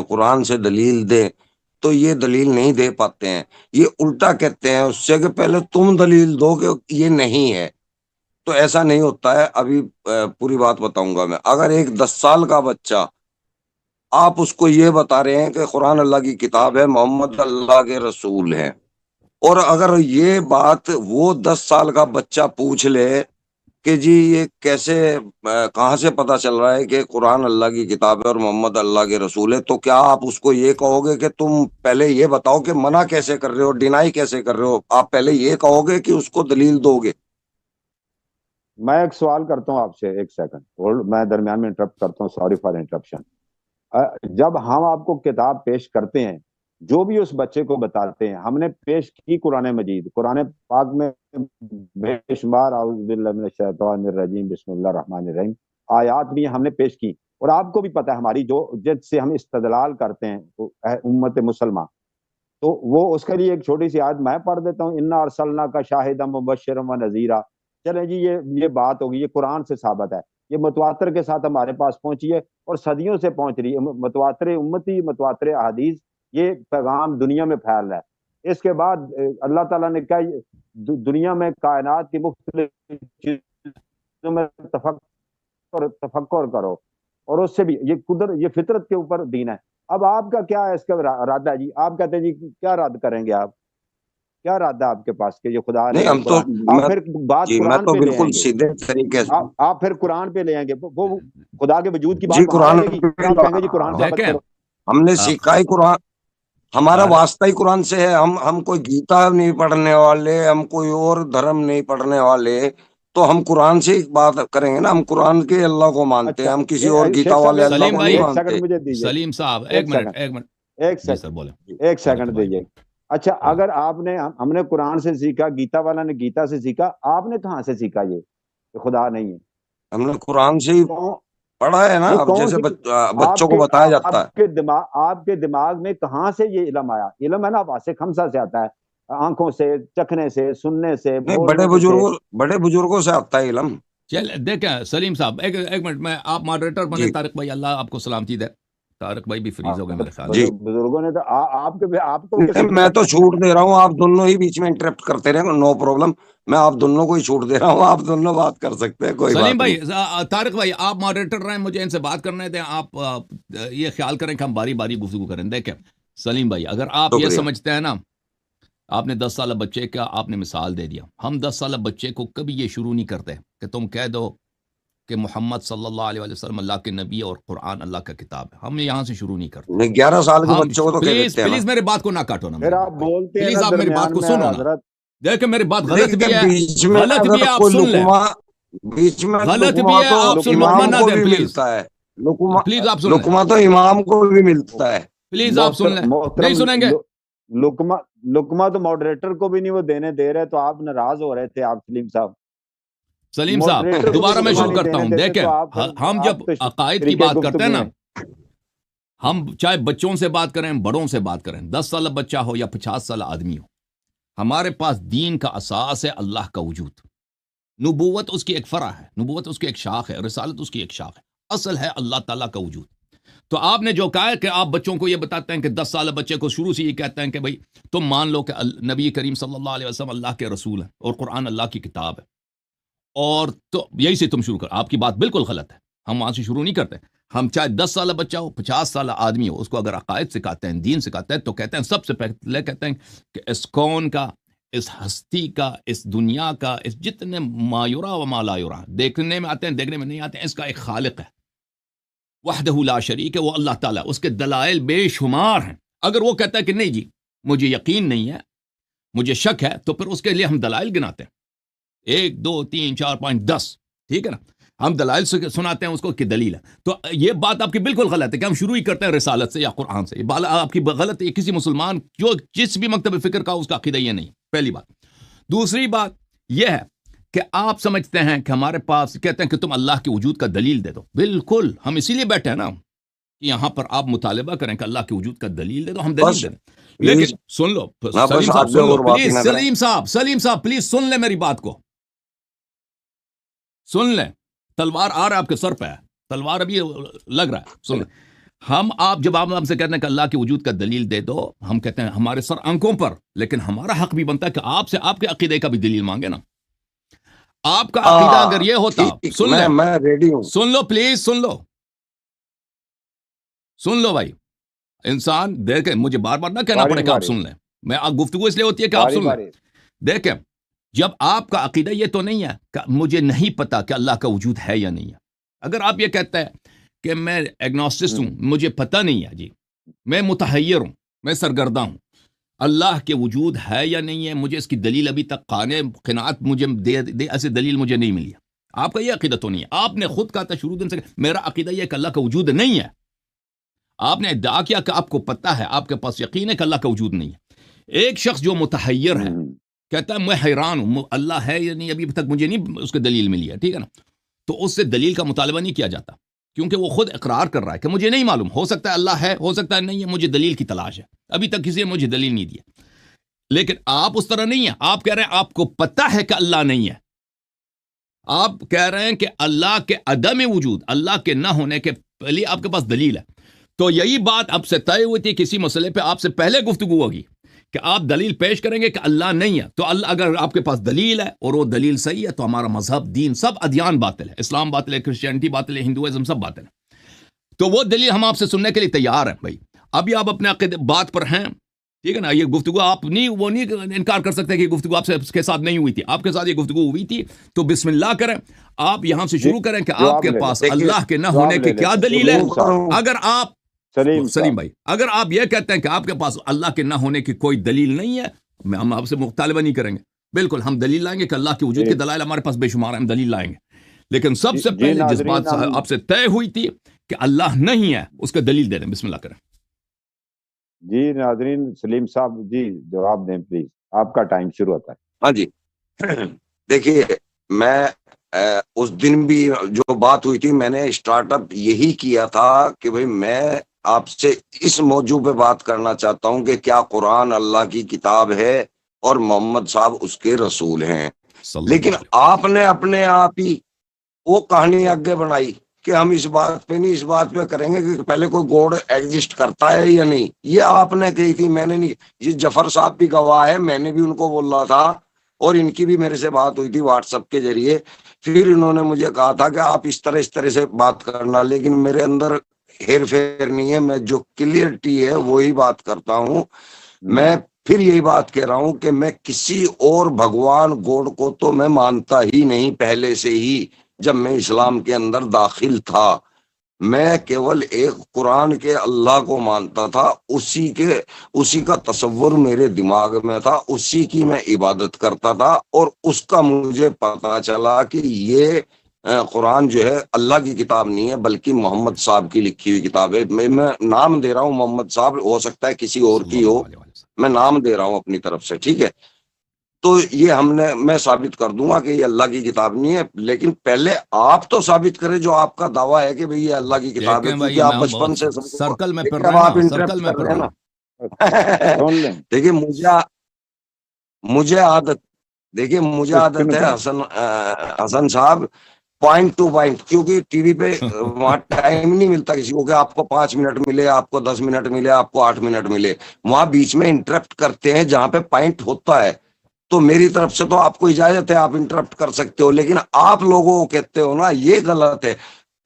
B: قرآن سے دلیل دیں، تو یہ دلیل نہیں دے پاتے ہیں. یہ الٹا کہتے ہیں اس سے کہ پہلے تم دلیل دو کہ یہ نہیں ہے. تو ایسا نہیں ہوتا ہے. ابھی پوری بات بتاؤں گا میں. اگر ایک 10 سال کا بچہ، آپ اس کو یہ بتا رہے ہیں کہ قرآن اللہ کی کتاب ہے، محمد اللہ کے رسول ہیں، اور اگر یہ بات وہ 10 سال کا بچہ پوچھ لے کہ جی یہ کیسے، کہاں سے پتا چل رہا ہے کہ قرآن اللہ کی کتاب ہے اور محمد اللہ کے رسول ہے، تو کیا آپ اس کو یہ کہو گے کہ تم پہلے یہ بتاؤ کہ منع کیسے کر رہے ہو، ڈینائی کیسے کر رہے ہو؟ آپ پہلے یہ کہو گے کہ اس کو دلیل دو گے.
D: میں ایک سوال کرتا ہوں آپ سے، ایک سیکنڈ میں درمیان میں انٹرپٹ کرتا ہوں. Sorry for interruption. جب ہم آپ کو کتاب پیش کرتے ہیں جو بھی اس بچے کو بتاتے ہیں. ہم نے پیش کی قرآن مجید، قرآن پاک میں بے شمار اعوذ باللہ من الشیطان الرجیم بسم اللہ الرحمن الرحیم آیات بھی ہم نے پیش کی. اور آپ کو بھی پتہ ہے ہماری جو جس سے ہم استدلال کرتے ہیں امت مسلمہ، تو وہ اس کے لیے ایک چھوٹی سی آیت میں پڑھ دیتا ہوں. انا ارسلنا کا شاہدا مبشرا و نذیرا. چلیں جی یہ بات ہوگی، یہ قرآن سے ثابت ہے، یہ متواتر کے ساتھ ہمارے پاس پہنچی ہے اور صدیوں سے پہنچ رہی ہے. متواتر امتی، متواتر احادیث، یہ پیغام دنیا میں پھیل رہا ہے. اس کے بعد اللہ تعالیٰ نے کہا دنیا میں کائنات کی مختلف چیزوں میں تفکر کرو، اور اس سے بھی یہ فطرت کے اوپر دین ہے. اب آپ کا کیا ہے اس کا ارادہ ہے جی؟ آپ کہتے ہیں جی کیا رد کریں گے آپ؟ کیا ارادہ آپ کے پاس کہ یہ خدا
E: نہیں،
D: نے
E: ہم تو
D: آپ پھر بات
E: جی میں
D: قرآن
E: تو
D: پہ لے
E: بالکل
D: آئیں گے،
E: سیدھے طریقے سے
D: آپ پھر قرآن پہ لے آئیں گے، وہ خدا کے وجود کی
E: جی
D: بات وہاں
E: قرآن
D: رہے گی کہ آپ کہیں گے جی قرآن ثابت
A: دیکھیں
D: کرو.
E: ہم نے سیکھا ہی قرآن، ہمارا
A: ارے
E: واسطہ ہی قرآن سے ہے. ہم کوئی گیتا نہیں پڑھنے والے، ہم کوئی اور دھرم نہیں پڑھنے والے، تو ہم قرآن سے ہی بات کریں گے نا. ہم قرآن کے اللہ کو مانتے ہیں،
D: اچھا
E: ہم کسی اور گیتا
D: شیخ صاحب
E: والے اللہ
A: سلیم
E: کو
A: بھائی،
E: نہیں
D: ایک
E: مانتے.
D: سیکنڈ مجھے دیجیے،
A: سلیم صاحب
D: ایک سیکنڈ،
A: ایک منٹ
D: ایک
A: جی
D: سیکنڈ،
A: سر بولیں.
D: ایک سیکنڈ
A: بھائی
D: دیجیے. اچھا اگر آپ نے، ہم نے قرآن سے سیکھا، گیتا والا نے گیتا سے سیکھا، آپ نے کہاں سے سیکھا یہ کہ خدا نہیں ہے؟
E: ہم نے قرآن سے ہی پڑھا ہے نا.
D: نہیں
E: اب
D: کون
E: جیسے
D: سی
E: بچوں کو بتایا جاتا ہے.
D: آپ کے دماغ میں کہاں سے یہ علم آیا؟ علم ہے نا واسع خمسہ سے آتا ہے، آنکھوں سے، چکھنے سے، سننے سے،
E: نہیں،
D: بولنے سے.
E: بڑے بزرگوں سے آتا ہے علم.
A: چل دیکھیں سلیم صاحب ایک منٹ میں، آپ ماڈریٹر بنے.
E: جی
A: طارق بھائی اللہ آپ کو سلامتی دے. طارق بھائی بھی فریز ہو گئے میرے خیال
E: جی
A: سے.
D: بزرگوں نے تو آپ کو کس
E: نہیں، میں تو چھوٹ دے رہا ہوں، آپ دونوں ہی بیچ میں انٹرپٹ کرتے رہے، نو پرابلم. میں آپ دونوں کو ہی چھوٹ دے رہا ہوں، آپ دونوں بات کر سکتے ہیں، کوئی
A: سلیم
E: بات
A: بھائی،
E: نہیں.
A: طارق بھائی آپ ماڈریٹر رہیں، مجھے ان سے بات کرنے دیں. آپ یہ خیال کریں کہ ہم باری باری گفتگو کریں. دیکھیں سلیم بھائی، اگر آپ یہ
E: شکریہ.
A: سمجھتے ہیں نا، آپ نے 10 سالہ بچے کا آپ نے مثال دے دیا. ہم 10 سالہ بچے کو کبھی یہ شروع نہیں کرتے کہ تم کہہ دو کہ محمد صلی اللہ علیہ وسلم اللہ کے نبی اور قرآن اللہ کا کتاب ہے. ہم یہاں سے شروع نہیں کرتے.
E: نہیں، 11 سال کے
A: ہم
E: بچوں کو تو کہہ
A: پلیز
E: دیتے ہیں نا.
A: پلیز میری بات کو نہ کاٹو نا.
D: پھر آپ بولتے ہیں
A: پلیز
D: نا
A: آپ میری بات
D: درمیان
A: کو
D: میں
A: سنو نا.
D: حضرت.
A: دیکھیں میری بات غلط بھی ہے،
E: بیچ میں
A: غلط بھی
E: اگر
A: ہے، آپ
E: کوئی
A: سن لیں.
E: بیچ میں
A: غلط بھی
E: لقمہ
A: ہے،
E: تو
A: آپ سن
E: امام
A: لقمہ نہ
E: کو
A: دیں
E: بھی
A: پلیز.
E: ملتا ہے.
A: پلیز آپ سن لیں،
E: لقمہ تو امام کو بھی ملتا ہے.
A: پلیز آپ سن لیں. نہیں
D: محترم
A: سنیں گے.
D: لقمہ تو ماڈریٹر کو بھی نہیں وہ دینے دے رہے، تو آپ ناراض ہو رہے تھے آپ سلیم صاحب.
A: سلیم صاحب
D: ماڈریٹر کو بھی
A: دوبارہ میں
D: لقمہ
A: شروع
D: نہیں
A: کرتا
D: دینے
A: ہوں.
D: دیتے
A: دیکھیں
D: تو آپ
A: ہم جب
D: تو
A: عقائد کی
D: طریقے
A: بات کرتے ہیں
D: گفتگو
A: نا،
D: ہیں.
A: ہم چاہے بچوں سے بات کریں، بڑوں سے بات کریں، 10 سالہ بچہ ہو یا 50 سالہ آدمی ہو، ہمارے پاس دین کا اساس ہے اللہ کا وجود. نبوت اس کی ایک فرع ہے، نبوت اس کی ایک شاخ ہے، رسالت اس کی ایک شاخ ہے. اصل ہے اللہ تعالیٰ کا وجود. تو آپ نے جو کہا ہے کہ آپ بچوں کو یہ بتاتے ہیں کہ 10 سالہ بچے کو شروع سے یہ کہتے ہیں کہ بھائی تم مان لو کہ نبی کریم صلی اللہ علیہ وسلم اللہ کے رسول ہیں اور قرآن اللہ کی کتاب ہے، اور تو یہی سے تم شروع کر. آپ کی بات بالکل غلط ہے. ہم وہاں سے شروع نہیں کرتے. ہم چاہے 10 سالہ بچہ ہو، 50 سالہ آدمی ہو، اس کو اگر عقائد سکھاتے ہیں، دین سکھاتے ہیں، تو کہتے ہیں سب سے پہلے کہتے ہیں کہ اس کون کا، اس ہستی کا، اس دنیا کا، اس جتنے مایورا و ما لا یورا دیکھنے میں آتے ہیں، دیکھنے میں نہیں آتے ہیں، اس کا ایک خالق ہے وحدہ لا شریک ہے، وہ اللہ تعالیٰ. اس کے دلائل بے شمار ہیں. اگر وہ کہتا ہے کہ نہیں جی مجھے یقین نہیں ہے، مجھے شک ہے، تو پھر اس کے لیے ہم دلائل گناتے ہیں، 1 2 3 4 5 10. ٹھیک ہے نا، ہم دلائل سناتے ہیں اس کو کہ دلیل ہے. تو یہ بات آپ کی بالکل غلط ہے کہ ہم شروع ہی کرتے ہیں رسالت سے یا قرآن سے. یہ بات آپ کی غلط ہے. کسی مسلمان جو جس بھی مکتب فکر کا اس کا عقیدہ یہ نہیں. پہلی بات. دوسری بات یہ ہے کہ آپ سمجھتے ہیں کہ ہمارے پاس کہتے ہیں کہ تم اللہ کے وجود کا دلیل دے دو. بالکل ہم اسی لیے بیٹھے ہیں نا کہ یہاں پر آپ مطالبہ کریں کہ اللہ کے وجود کا دلیل دے دو، ہم دلیل دیں. لیکن سن لو سلیم صاحب، سن لو پلیز. سلیم صاحب پلیز سن لیں میری بات کو، سن لیں. تلوار آ رہا ہے آپ کے سر پہ ہے، تلوار ابھی لگ رہا ہے. سن لیں. جب آپ ہم سے کہتے ہیں کہ اللہ کے وجود کا دلیل دے دو، ہم کہتے ہیں ہمارے سر آنکھوں پر، لیکن ہمارا حق بھی بنتا ہے کہ آپ سے آپ کے عقیدے کا بھی دلیل مانگے نا. آپ کا عقیدہ اگر یہ ہوتا، سن لیں،
E: میں ریڈی ہوں.
A: سن لو پلیز، سن لو بھائی. انسان دیکھیں، مجھے بار بار نہ کہنا پڑے کہ آپ سن لیں. میں گفتگو اس لیے ہوتی ہے کہ آپ سن لیں. دیکھیں جب آپ کا عقیدہ یہ تو نہیں ہے کہ مجھے نہیں پتا کہ اللہ کا وجود ہے یا نہیں ہے. اگر آپ یہ کہتے ہیں کہ میں ایگنوسٹسٹ ہوں، مجھے پتہ نہیں ہے جی، میں متحیر ہوں، میں سرگردہ ہوں، اللہ کے وجود ہے یا نہیں ہے، مجھے اس کی دلیل ابھی تک قناعت مجھے دے ایسے دلیل مجھے نہیں ملی ہے. آپ کا یہ عقیدہ تو نہیں ہے. آپ نے خود کہا تھا شروع دن سے میرا عقیدہ یہ کہ اللہ کا وجود نہیں ہے. آپ نے ادعا کیا کہ آپ کو پتہ ہے، آپ کے پاس یقین ہے کہ اللہ کا وجود نہیں ہے۔ ایک شخص جو متحیر ہے کہتا ہے میں حیران ہوں اللہ ہے یا نہیں، ابھی تک مجھے نہیں اس کے دلیل ملی ہے، ٹھیک ہے نا، تو اس سے دلیل کا مطالبہ نہیں کیا جاتا، کیونکہ وہ خود اقرار کر رہا ہے کہ مجھے نہیں معلوم، ہو سکتا ہے اللہ ہے، ہو سکتا ہے نہیں ہے، مجھے دلیل کی تلاش ہے، ابھی تک کسی نے مجھے دلیل نہیں دی۔ لیکن آپ اس طرح نہیں ہیں، آپ کہہ رہے ہیں آپ کو پتہ ہے کہ اللہ نہیں ہے، آپ کہہ رہے ہیں کہ اللہ کے عدم وجود، اللہ کے نہ ہونے کے پہلے آپ کے پاس دلیل ہے۔ تو یہی بات آپ سے طے ہوئی تھی کسی مسئلے پہ، آپ سے پہلے گفتگو ہوگی کہ آپ دلیل پیش کریں گے کہ اللہ نہیں ہے، تو اللہ اگر آپ کے پاس دلیل ہے اور وہ دلیل صحیح ہے تو ہمارا مذہب، دین، سب ادیان باطل ہے، اسلام باطل ہے، کرسچینٹی باطل ہے، ہندوازم سب باطل ہے۔ تو وہ دلیل ہم آپ سے سننے کے لیے تیار ہیں بھائی۔ ابھی آپ اپنے عقیدے بات پر ہیں، ٹھیک ہے نا، یہ گفتگو آپ نہیں انکار کر سکتے کہ یہ گفتگو آپ سے اس کے ساتھ نہیں ہوئی تھی، آپ کے ساتھ یہ گفتگو ہوئی تھی، تو بسم اللہ کریں، آپ یہاں سے شروع کریں کہ آپ کے پاس اللہ کے نہ ہونے کی کیا دلیل ہے۔ اگر آپ سلیم بھائی، اگر آپ یہ کہتے ہیں کہ آپ کے پاس اللہ کے نہ ہونے کی کوئی دلیل نہیں ہے، ہم آپ سے مطالبہ نہیں کریں گے، بالکل ہم دلیل لائیں گے کہ اللہ کے وجود کے دلائل ہمارے پاس بے شمار ہیں، ہم دلیل لائیں گے، لیکن سب سے پہلے جس بات آپ سے طے ہوئی تھی کہ اللہ نہیں ہے اس کا دلیل دے دیں، بسم اللہ کریں۔
D: جی ناظرین، سلیم صاحب جی جواب دیں پلیز، آپ کا ٹائم شروع ہوتا ہے۔
E: ہاں جی، دیکھیے میں اس دن بھی جو بات ہوئی تھی، میں نے اسٹارٹ اپ یہی کیا تھا کہ بھئی میں آپ سے اس موضوع پہ بات کرنا چاہتا ہوں کہ کیا قرآن اللہ کی کتاب ہے اور محمد صاحب اس کے رسول ہیں، لیکن آپ نے اپنے آپ ہی وہ کہانی آگے بنائی کہ ہم اس بات پہ نہیں، اس بات پہ کریں گے کہ پہلے کوئی گوڈ ایگزسٹ کرتا ہے یا نہیں، یہ آپ نے کہی تھی، میں نے نہیں۔ یہ جفر صاحب بھی گواہ ہے، میں نے بھی ان کو بول رہا تھا اور ان کی بھی میرے سے بات ہوئی تھی واٹس ایپ کے ذریعے، پھر انہوں نے مجھے کہا تھا کہ آپ اس طرح سے بات کرنا، لیکن میرے اندر ہیر پھیر نہیں ہے، میں جو کلیئرٹی ہے وہی بات کرتا ہوں۔ میں پھر یہی بات کہہ رہا ہوں کہ میں کسی اور بھگوان گوڈ کو تو میں مانتا ہی نہیں پہلے سے ہی، جب میں اسلام کے اندر داخل تھا میں کیول ایک قرآن کے اللہ کو مانتا تھا، اسی کا تصور میرے دماغ میں تھا، اسی کی میں عبادت کرتا تھا، اور اس کا مجھے پتا چلا کہ یہ قرآن جو ہے اللہ کی کتاب نہیں ہے بلکہ محمد صاحب کی لکھی ہوئی کتاب ہے۔ میں نام دے رہا ہوں محمد صاحب، ہو سکتا ہے کسی اور کی ہو، میں نام دے رہا ہوں اپنی طرف سے، ٹھیک ہے؟ تو یہ میں ثابت کر دوں گا کہ یہ اللہ کی کتاب نہیں ہے، لیکن پہلے آپ تو ثابت کریں جو آپ کا دعویٰ ہے کہ بھئی یہ اللہ کی کتاب ہے، کیونکہ آپ بچپن سے
A: سرکل میں پڑھ رہے ہیں نا۔
E: دیکھیے مجھے عادت ہے حسن صاحب پوائنٹ ٹو پوائنٹ، کیونکہ ٹی وی پہ وہاں ٹائم نہیں ملتا کسی کو کہ آپ کو 5 منٹ ملے، آپ کو 10 منٹ ملے، آپ کو 8 منٹ ملے، وہاں بیچ میں انٹرپٹ کرتے ہیں جہاں پہ پوائنٹ ہوتا ہے، تو میری طرف سے تو آپ کو اجازت ہے، آپ انٹرپٹ کر سکتے ہو، لیکن آپ لوگوں کو کہتے ہو نا یہ غلط ہے،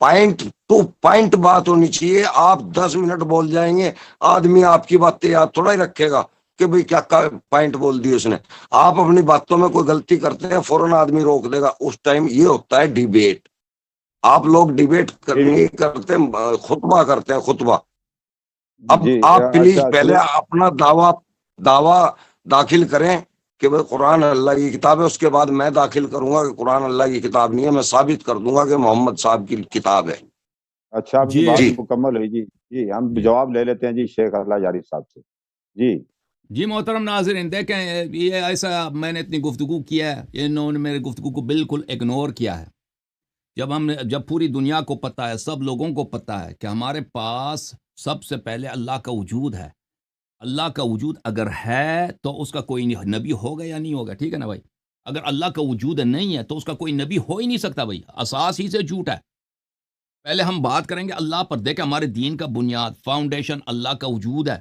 E: پوائنٹ ٹو پوائنٹ بات ہونی چاہیے۔ آپ 10 منٹ بول جائیں گے، آدمی آپ کی باتیں یاد تھوڑا ہی رکھے گا کہ بھئی کیا پوائنٹ بول دی اس نے۔ آپ اپنی باتوں میں کوئی غلطی کرتے ہیں فوراً آدمی روک دے گا، اس ٹائم یہ ہوتا ہے ڈیبیٹ۔ آپ لوگ ڈیبیٹ نہیں کرتے، خطبہ کرتے ہیں، خطبہ۔ اب آپ پلیز پہلے اپنا دعویٰ داخل کریں کہ بھئی قرآن اللہ کی کتاب ہے، اس کے بعد میں داخل کروں گا کہ قرآن اللہ کی کتاب نہیں ہے، میں ثابت کر دوں گا کہ محمد صاحب کی کتاب ہے۔
D: اچھا، آپ کی بات مکمل ہوئی جی ہم جواب لے لیتے ہیں جی شیخ اللہ جاری صاحب سے۔ جی
A: محترم ناظرین، دیکھیں یہ ایسا میں نے اتنی گفتگو کیا ہے، انہوں نے میرے گفتگو کو بالکل اگنور کیا ہے، جب پوری دنیا کو پتہ ہے، سب لوگوں کو پتہ ہے کہ ہمارے پاس سب سے پہلے اللہ کا وجود ہے۔ اللہ کا وجود اگر ہے تو اس کا کوئی نبی ہوگا یا نہیں ہوگا، ٹھیک ہے نا بھائی؟ اگر اللہ کا وجود نہیں ہے تو اس کا کوئی نبی ہو ہی نہیں سکتا بھائی، اساس ہی سے جھوٹ ہے۔ پہلے ہم بات کریں گے اللہ پر، دیکھیں ہمارے دین کا بنیاد، فاؤنڈیشن اللہ کا وجود ہے۔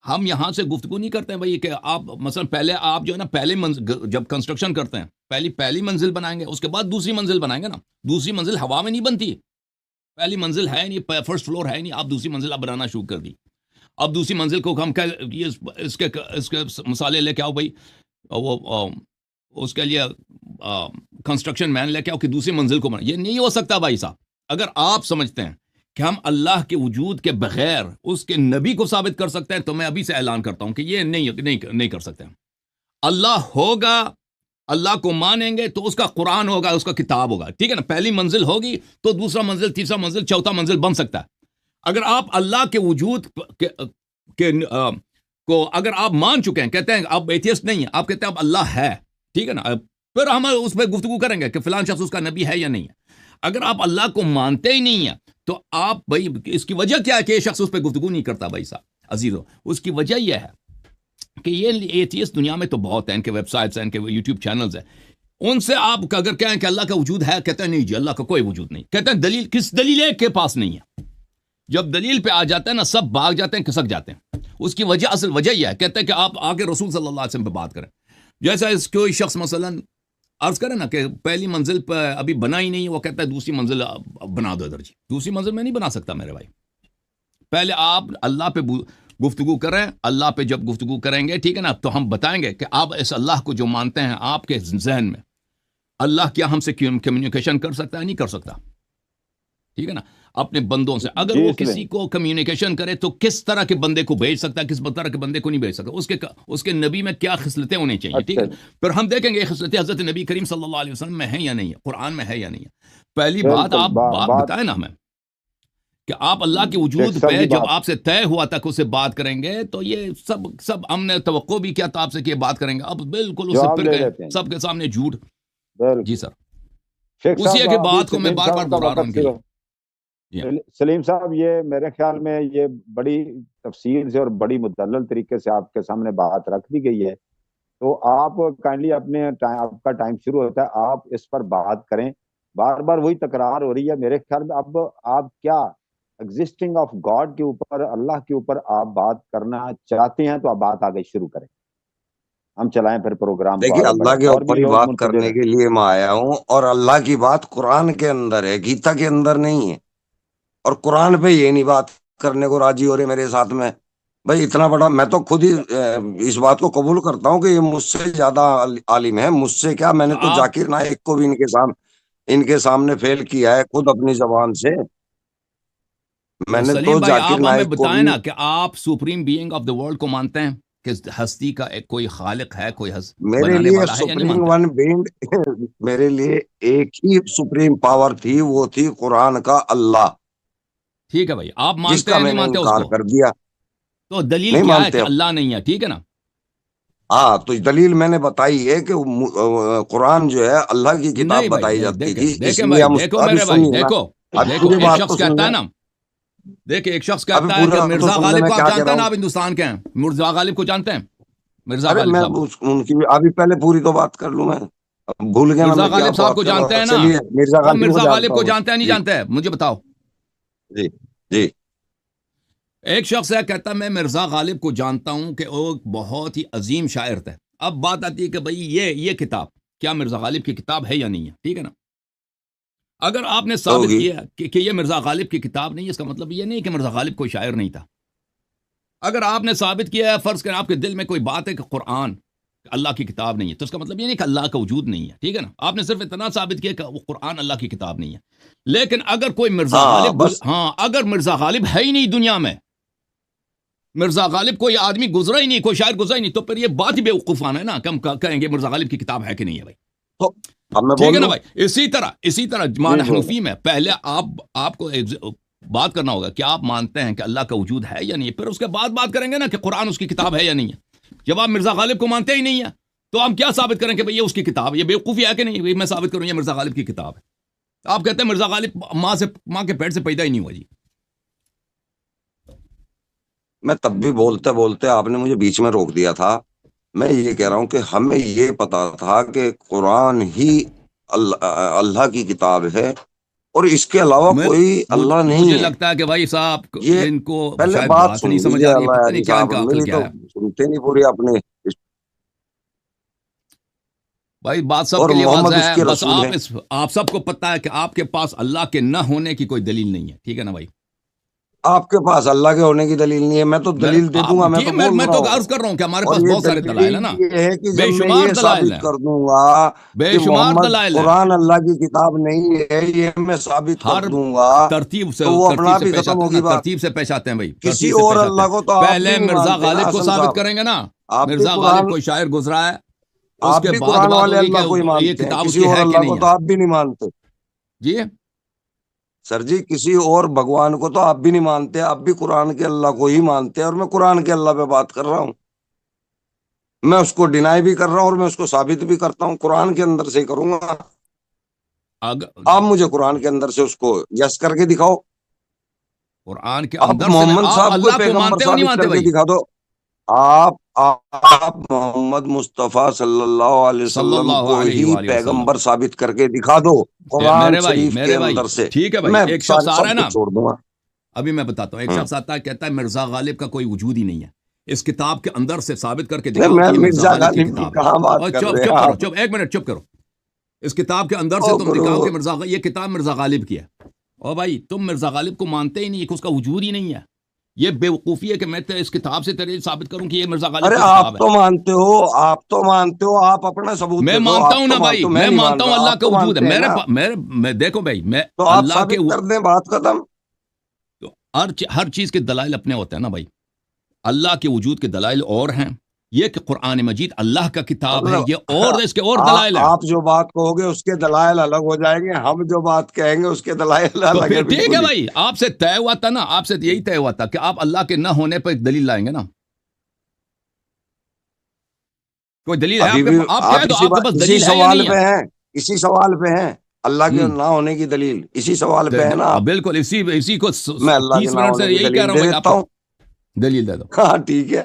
A: ہم یہاں سے گفتگو نہیں کرتے ہیں بھائی کہ آپ مثلا پہلے آپ جو ہے نا پہلے جب کنسٹرکشن کرتے ہیں پہلی منزل بنائیں گے، اس کے بعد دوسری منزل بنائیں گے نا۔ دوسری منزل ہوا میں نہیں بنتی، پہلی منزل ہے نہیں، فرسٹ فلور ہے نہیں، آپ دوسری منزل اب بنانا شروع کر دی۔ اب دوسری منزل کو ہم اس کے مسالے لے کے آؤ بھائی، وہ اس کے لیے کنسٹرکشن مین لے کے آؤ کہ دوسری منزل کو بنا، یہ نہیں ہو سکتا بھائی صاحب۔ اگر آپ سمجھتے ہیں کہ ہم اللہ کے وجود کے بغیر اس کے نبی کو ثابت کر سکتے ہیں تو میں ابھی سے اعلان کرتا ہوں کہ یہ نہیں کر سکتے۔ اللہ ہوگا، اللہ کو مانیں گے تو اس کا قرآن ہوگا، اس کا کتاب ہوگا، ٹھیک ہے نا؟ پہلی منزل ہوگی تو دوسرا منزل، تیسرا منزل، چوتھا منزل بن سکتا ہے۔ اگر آپ اللہ کے وجود کو اگر آپ مان چکے ہیں، کہتے ہیں آپ ایتھیسٹ نہیں ہیں، آپ کہتے ہیں اب اللہ ہے، ٹھیک ہے نا، پھر ہم اس پہ گفتگو کریں گے کہ فلان شخص اس کا نبی ہے یا نہیں ہے۔ اگر آپ اللہ کو مانتے ہی نہیں ہیں تو آپ بھائی اس کی وجہ کیا ہے کہ یہ شخص اس پہ گفتگو نہیں کرتا بھائی صاحب عزیزو؟ اس کی وجہ یہ ہے کہ یہ ایتھیسٹ دنیا میں تو بہت ہیں، ان کے ویب سائٹس ہیں، ان کے یوٹیوب چینلز ہیں، ان سے آپ اگر کہیں کہ اللہ کا وجود ہے، کہتے ہیں نہیں جی اللہ کا کوئی وجود نہیں، کہتے ہیں دلیل، کس دلیل ہے کے پاس نہیں ہے۔ جب دلیل پہ آ جاتے ہیں نا سب بھاگ جاتے ہیں، کھسک جاتے ہیں۔ اس کی وجہ، اصل وجہ یہ ہے، کہتے ہیں کہ آپ آگے رسول صلی اللہ علیہ وسلم پہ بات کریں۔ جیسا اس کوئی شخص مثلا عرض کرے نا کہ پہلی منزل پہ ابھی بنا ہی نہیں، وہ کہتا ہے دوسری منزل بنا دو ادھر جی، دوسری منزل میں نہیں بنا سکتا میرے بھائی۔ پہلے آپ اللہ پہ گفتگو کریں، اللہ پہ جب گفتگو کریں گے ٹھیک ہے نا تو ہم بتائیں گے کہ آپ اس اللہ کو جو مانتے ہیں آپ کے ذہن میں اللہ کیا ہم سے کمیونیکیشن کر سکتا ہے؟ نہیں کر سکتا، ٹھیک ہے نا، اپنے بندوں سے۔ اگر وہ کسی کو کمیونیکیشن کرے تو کس طرح کے بندے کو بھیج سکتا ہے، کس طرح کے بندے کو نہیں بھیج سکتا، اس کے نبی میں کیا خصلتیں ہونی چاہیے، ٹھیک ہے۔ پھر ہم دیکھیں گے یہ خصلتیں حضرت نبی کریم صلی اللہ علیہ وسلم میں ہیں یا نہیں ہے، قرآن میں ہے یا نہیں ہے۔ پہلی بات آپ بتائیں نا ہمیں کہ آپ اللہ کے وجود پہ جب آپ سے طے ہوا تک اسے بات کریں گے تو یہ سب ہم نے توقع بھی کیا تھا آپ سے کہ یہ بات کریں گے، اب بالکل اس سے پھر گئے سب کے سامنے جھوٹ۔ جی سر، اسی ایک بات کو میں بار بار دہرا رہا ہوں۔
D: سلیم صاحب، یہ میرے خیال میں یہ بڑی تفصیل سے اور بڑی مدلل طریقے سے آپ کے سامنے بات رکھ دی گئی ہے، تو آپ کائنڈلی آپ کا ٹائم شروع ہوتا ہے، آپ اس پر بات کریں۔ بار بار وہی تکرار ہو رہی ہے میرے خیال میں۔ اب آپ کیا ایگزسٹنگ آف گاڈ کے اوپر، اللہ کے اوپر آپ بات کرنا چاہتے ہیں تو آپ بات آگے شروع کریں، ہم چلائیں پھر پروگرام کو۔
E: دیکھیے اللہ کے اوپر ہی بات کرنے کے لیے میں آیا ہوں، اور اللہ کی بات قرآن کے اندر ہے، گیتا کے اندر نہیں ہے، اور قرآن پہ یہ نہیں بات کرنے کو راضی ہو رہے میرے ساتھ میں۔ بھائی اتنا بڑا میں تو خود ہی اس بات کو قبول کرتا ہوں کہ یہ مجھ سے زیادہ عالم ہے، مجھ سے کیا، میں نے تو ذاکر نائک کو بھی ان کے سامنے فیل کیا ہے خود اپنی زبان سے۔ میں نے تو ذاکر نائک کو
A: بتائیں نا کہ آپ supreme being of the world کو مانتے ہیں کہ ہستی کا کوئی خالق ہے، کوئی
E: میرے لیے سپریم ون بینگ، میرے لیے ایک ہی سپریم پاور تھی، وہ تھی قرآن کا اللہ۔
A: ٹھیک ہے بھائی، آپ مانتے ہیں نہیں مانتے اس کو؟
E: کر دیا
A: تو دلیل کیا ہے کہ اللہ نہیں ہے، ٹھیک ہے نا؟
E: ہاں تو دلیل میں نے بتائی ہے کہ قرآن جو ہے اللہ کی کتاب بتائی جاتی تھی۔
A: دیکھیں میرے بھائی، دیکھو ایک شخص کہتا ہے نا، دیکھیں ایک شخص کہتا ہے کہ مرزا غالب کو آپ جانتے ہیں نا، آپ ہندوستان کے ہیں، مرزا غالب کو جانتے ہیں؟ مرزا غالب صاحب
E: ان کی ابھی پہلے پوری تو بات کر لوں، میں بھول گیا۔
A: مرزا غالب صاحب کو جانتے ہیں نا؟ مرزا غالب کو جانتے ہیں نہیں جانتے ہیں؟ مجھے بتاؤ۔ جی
E: جی،
A: ایک شخص ہے کہتا ہے میں مرزا غالب کو جانتا ہوں کہ وہ بہت ہی عظیم شاعر تھے۔ اب بات آتی ہے کہ بھئی یہ کتاب کیا مرزا غالب کی کتاب ہے یا نہیں ہے، ٹھیک ہے نا؟ اگر آپ نے ثابت کیا کہ یہ مرزا غالب کی کتاب نہیں ہے، اس کا مطلب یہ نہیں کہ مرزا غالب کوئی شاعر نہیں تھا۔ اگر آپ نے ثابت کیا ہے، فرض کریں آپ کے دل میں کوئی بات ہے کہ قرآن اللہ کی کتاب نہیں ہے، تو اس کا مطلب یہ نہیں کہ اللہ کا وجود نہیں ہے، ٹھیک ہے نا؟ آپ نے صرف اتنا ثابت کیا کہ وہ قرآن اللہ کی کتاب نہیں ہے۔ لیکن اگر کوئی مرزا غالب، اگر مرزا غالب ہے ہی نہیں دنیا میں، مرزا غالب کوئی آدمی گزرا ہی نہیں، کوئی شاعر گزرا ہی نہیں، تو پھر یہ بات ہی بیوقوفانہ ہے نا کہ ہم کہیں گے مرزا غالب کی کتاب ہے کہ نہیں ہے بھائی، ٹھیک ہے نا بھائی؟ اسی طرح جمال حنفی میں پہلے آپ کو بات کرنا ہوگا کہ آپ مانتے ہیں کہ اللہ کا وجود ہے یا نہیں، پھر اس کے بعد بات کریں گے نا کہ قرآن اس کی کتاب ہے یا نہیں ہے۔ جب آپ مرزا غالب کو مانتے ہی نہیں ہے تو ہم کیا ثابت کریں کہ بھئی یہ اس کی کتاب، یہ بیوقوفی ہے کہ نہیں؟ بھئی میں ثابت کروں یہ مرزا غالب کی کتاب ہے، آپ کہتے ہیں مرزا غالب ماں کے پیٹ سے پیدا ہی نہیں ہوا جی۔
E: میں تب بھی بولتے بولتے آپ نے مجھے بیچ میں روک دیا تھا۔ میں یہ کہہ رہا ہوں کہ ہمیں یہ پتا تھا کہ قرآن ہی اللہ کی کتاب ہے اور اس کے علاوہ کوئی اللہ نہیں ہے۔
A: مجھے لگتا ہے کہ بھائی صاحب ان کو
E: پہلے
A: شاید
E: بات
A: نہیں سمجھ آ رہی ہے، پتہ نہیں کیا ان کا عقل کیا ہے
E: سنتے نہیں پوری اپنے
A: بھائی، بات سب کے لیے واضح ہے، بس آپ سب کو پتہ ہے کہ آپ کے پاس اللہ کے نہ ہونے کی کوئی دلیل نہیں ہے، ٹھیک ہے نا بھائی؟
E: آپ کے پاس اللہ کے ہونے کی دلیل نہیں ہے، میں تو دلیل دے دوں گا۔
A: میں تو عرض کر رہا ہوں کہ ہمارے پاس بہت سارے دلائل ہیں نا، بے شمار دلائل ہیں،
E: کر دوں گا
A: بے شمار دلائل ہیں۔
E: قرآن اللہ کی کتاب نہیں ہے، یہ میں ثابت کر دوں گا،
A: ترتیب سے
E: وہ اپنا بھی ختم ہوگی بات۔
A: ترتیب سے پیش آتے ہیں بھائی،
E: کسی اور اللہ کو تو
A: پہلے مرزا غالب کو ثابت کریں گے نا، مرزا غالب کوئی شاعر گزرا ہے، اس کے بعد بات ہوگی کہ یہ کتاب اس کی ہے کہ نہیں ہے۔
E: تو آپ بھی نہیں مانتے
A: جی
E: سر جی کسی اور بھگوان کو تو آپ بھی نہیں مانتے، آپ بھی قرآن کے اللہ کو ہی مانتے ہیں، اور میں قرآن کے اللہ پہ بات کر رہا ہوں، میں اس کو ڈینائی بھی کر رہا ہوں اور میں اس کو ثابت بھی کرتا ہوں، قرآن کے اندر سے ہی کروں گا۔ آپ مجھے قرآن کے اندر سے اس کو یس کر کے دکھاؤ،
A: قرآن کے
E: آپ
A: اندر سے
E: محمد
A: آپ
E: صاحب کو
A: اللہ کو
E: پیغمبر
A: مانتے ہو نہیں
E: ثابت
A: مانتے
E: کر کے
A: بھائی؟
E: دکھا دو۔ آپ محمد مصطفیٰ صلی اللہ علیہ
A: صلی
E: وسلم
A: اللہ
E: کو
A: علیہ
E: ہی
A: وآلہ وسلم،
E: پیغمبر ثابت کر کے دکھا دو قرآن
A: میرے بھائی
E: شریف کے اندر سے،
A: ٹھیک ہے بھائی،
E: میں
A: ایک شخص آ رہا ہے
E: سب
A: نا،
E: کچھ چھوڑ دوں گا۔
A: ابھی میں بتاتا ہوں، ایک شخص آتا ہے کہتا ہے مرزا غالب کا کوئی وجود ہی نہیں ہے، اس کتاب کے اندر سے ثابت کر کے دکھاؤ
E: میں
A: کہ یہ
E: مرزا
A: مرزا غالب کی
E: غالب کی
A: کتاب ہے۔
E: کہاں بات
A: اور
E: کر
A: چپ
E: رہے
A: چپ
E: ہیں
A: کرو،
E: آپ؟
A: چپ ایک منٹ چپ کرو، اس کتاب کے اندر سے تم دکھاؤ کہ یہ کتاب مرزا غالب کی ہے، اور بھائی تم مرزا غالب کو مانتے ہی نہیں کہ اس کا وجود ہی نہیں ہے، یہ بے وقوفی ہے کہ میں اس کتاب سے تیرے ثابت کروں کہ یہ مرزا غالب
E: ارے
A: کی
E: آپ
A: کتاب ہے۔
E: تو مانتے ہو، آپ تو مانتے ہو، آپ اپنا ثبوت
A: میں
E: دے دو۔
A: مانتا
E: آپ
A: ہوں
E: تو
A: نا بھائی،
E: میں
A: میں
E: نہیں مان
A: مانتا ہوں
E: رہا،
A: اللہ
E: آپ
A: کا
E: تو
A: وجود ہے
E: مانتے ہیں نا،
A: میں دیکھو بھائی، میں
E: تو آپ
A: اللہ کے
E: ثابت کر دیں، بات ختم۔
A: ہر چیز کے دلائل اپنے ہوتے ہیں نا بھائی، اللہ کے وجود کے دلائل اور ہیں، یہ کہ قرآن مجید اللہ کا کتاب ہے، یہ اور اس کے اور دلائل ہیں۔
E: آپ جو بات کہو گے اس کے دلائل الگ ہو جائیں گے، ہم جو بات کہیں گے اس کے دلائل
A: تو
E: الگ
A: پھر
E: ہے
A: ٹھیک
E: بالکل
A: ہے
E: ہی۔
A: بھائی، آپ سے طے ہوا تھا نا، آپ سے یہی طے ہوا تھا کہ آپ اللہ کے نہ ہونے پر ایک دلیل لائیں گے نا، کوئی دلیل ہے
E: ابھی
A: آپ
E: بھی
A: کے، آپ کہہ دو
E: اسی
A: آپ کے پاس
E: اسی
A: دلیل ہے یا
E: سوال
A: نہیں
E: پہ
A: ہے؟
E: ہیں، اسی سوال پہ ہیں، اللہ کے
A: ہوں،
E: نہ ہونے کی دلیل اسی سوال پہ ہے نا آپ۔
A: بالکل اسی کو
E: میں اللہ کے
A: 30
E: نہ
A: منٹ
E: ہونے
A: سے
E: کی
A: یہی کہہ
E: دلیل
A: رہا ہوں
E: دے
A: بھائی، آپ
E: دیتا ہوں۔
A: دلیل دے دو۔
E: ہاں ٹھیک ہے،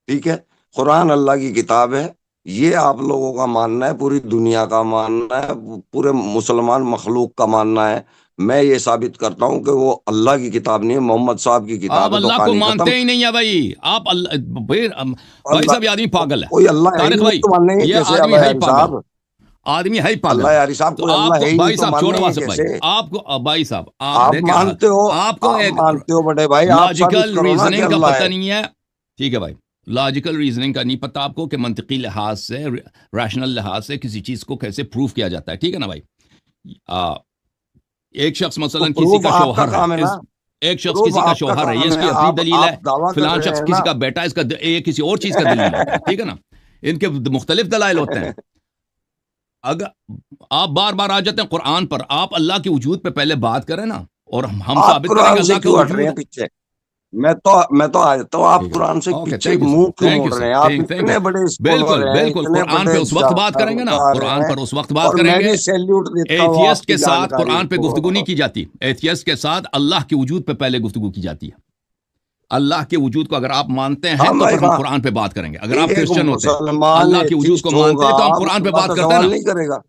E: ٹھیک ہے، قرآن اللہ کی کتاب ہے، یہ آپ لوگوں کا ماننا ہے، پوری دنیا کا ماننا ہے، پورے مسلمان مخلوق کا ماننا ہے۔ میں یہ ثابت کرتا ہوں کہ وہ اللہ کی کتاب نہیں ہے، محمد صاحب کی
A: آپ
E: کتاب ہے، تو
A: اللہ کو
E: کہانی ختم۔
A: مانتے ہی نہیں ہے بھائی، آپ بھائی صاحب یہ آدمی پاگل ہے،
E: کوئی اللہ ہے ہی
A: طارق
E: نہیں
A: بھائی
E: تو مانیں گے
A: یہ
E: کیسے
A: آدمی
E: اللہ
A: ہے ہی
E: یاری
A: پاگل،
E: صاحب؟
A: آدمی ہے ہی پاگل۔
E: اللہ یاری صاحب،
A: تو
E: کوئی
A: آپ
E: اللہ
A: کو
E: ہے ہی
A: بھائی
E: نہیں تو
A: صاحب
E: مانیں
A: چھوڑو
E: گے
A: واسف بھائی،
E: کیسے؟
A: آپ کو بھائی صاحب آپ
E: آپ
A: دیکھیں،
E: مانتے ہو،
A: آپ کو
E: آپ
A: ایک
E: مانتے ہو بڑے بھائی، آپ ثابت
A: لاجیکل
E: کرو نا کہ
A: ریزننگ کا
E: اللہ
A: پتہ
E: ہے۔
A: نہیں ہے، ٹھیک ہے بھائی، لاجیکل ریزننگ کا نہیں پتہ آپ کو کہ منطقی لحاظ سے، ریشنل لحاظ سے کسی چیز کو کیسے پروف کیا جاتا ہے، ٹھیک ہے نا بھائی؟ ایک شخص
E: تو
A: مثلا کسی
E: پروف
A: کا
E: آپ کا
A: شوہر
E: کام ہے
A: ہے،
E: نا،
A: ایک شخص
E: پروف
A: کسی کا
E: آپ کا
A: شوہر ہے، یہ
E: کام
A: اس
E: ہے،
A: کی اپنی دلیل ہے،
E: آپ دعویٰ کر
A: فلان
E: رہے
A: شخص
E: ہیں
A: کسی
E: نا۔
A: کا بیٹا اس کا یہ کسی اور چیز کا دلیل ہوتا ہے، ٹھیک ہے نا، ان کے مختلف دلائل ہوتے ہیں۔ اگر آپ بار بار آ جاتے ہیں قرآن پر، آپ اللہ کے وجود پہ پہلے بات کریں نا، اور ہم
E: آپ
A: ثابت کریں گے
E: قرآن سے
A: اللہ کا
E: کیوں ہٹ رہے
A: وجود
E: ہیں
A: ہے۔
E: پیچھے؟ میں تو آ جاتا ہوں، آپ
A: ٹھیک ہے
E: قرآن سے
A: اوکے،
E: پیچھے
A: تھینک یو سر،
E: منہ کیوں
A: تھینک
E: موڑ
A: یو سر،
E: رہے ہیں؟ آپ
A: تھینک یو،
E: اتنے بڑے اسکالر
A: بالکل
E: ہیں،
A: بالکل،
E: اتنے
A: قرآن
E: بڑے
A: پہ اس وقت بات کریں گے نا،
E: جانکار
A: قرآن
E: ہیں،
A: پر اس وقت بات
E: اور
A: کریں
E: میں
A: گے،
E: بھی سیلیوٹ دیتا ہوں آپ
A: ایتھیسٹ
E: کی
A: کے ساتھ
E: جانکاری
A: قرآن پہ
E: کو۔
A: گفتگو نہیں کی جاتی، ایتھیسٹ کے ساتھ اللہ کے وجود پہ پہلے گفتگو کی جاتی ہے۔ اللہ کے وجود کو اگر آپ مانتے ہیں
E: ہاں
A: تو
E: بھائی
A: پھر ہم
E: واہ،
A: قرآن پہ بات کریں گے، اگر آپ
E: ایک
A: کرسچن ہوتے
E: مسلمان
A: اللہ کے وجود کو
E: ایتھیسٹ
A: مانتے
E: ہوگا،
A: تو ہم قرآن پہ
E: اللہ
A: بات
E: کا
A: کرتے
E: سوال
A: نا۔
E: نہیں کرے گا۔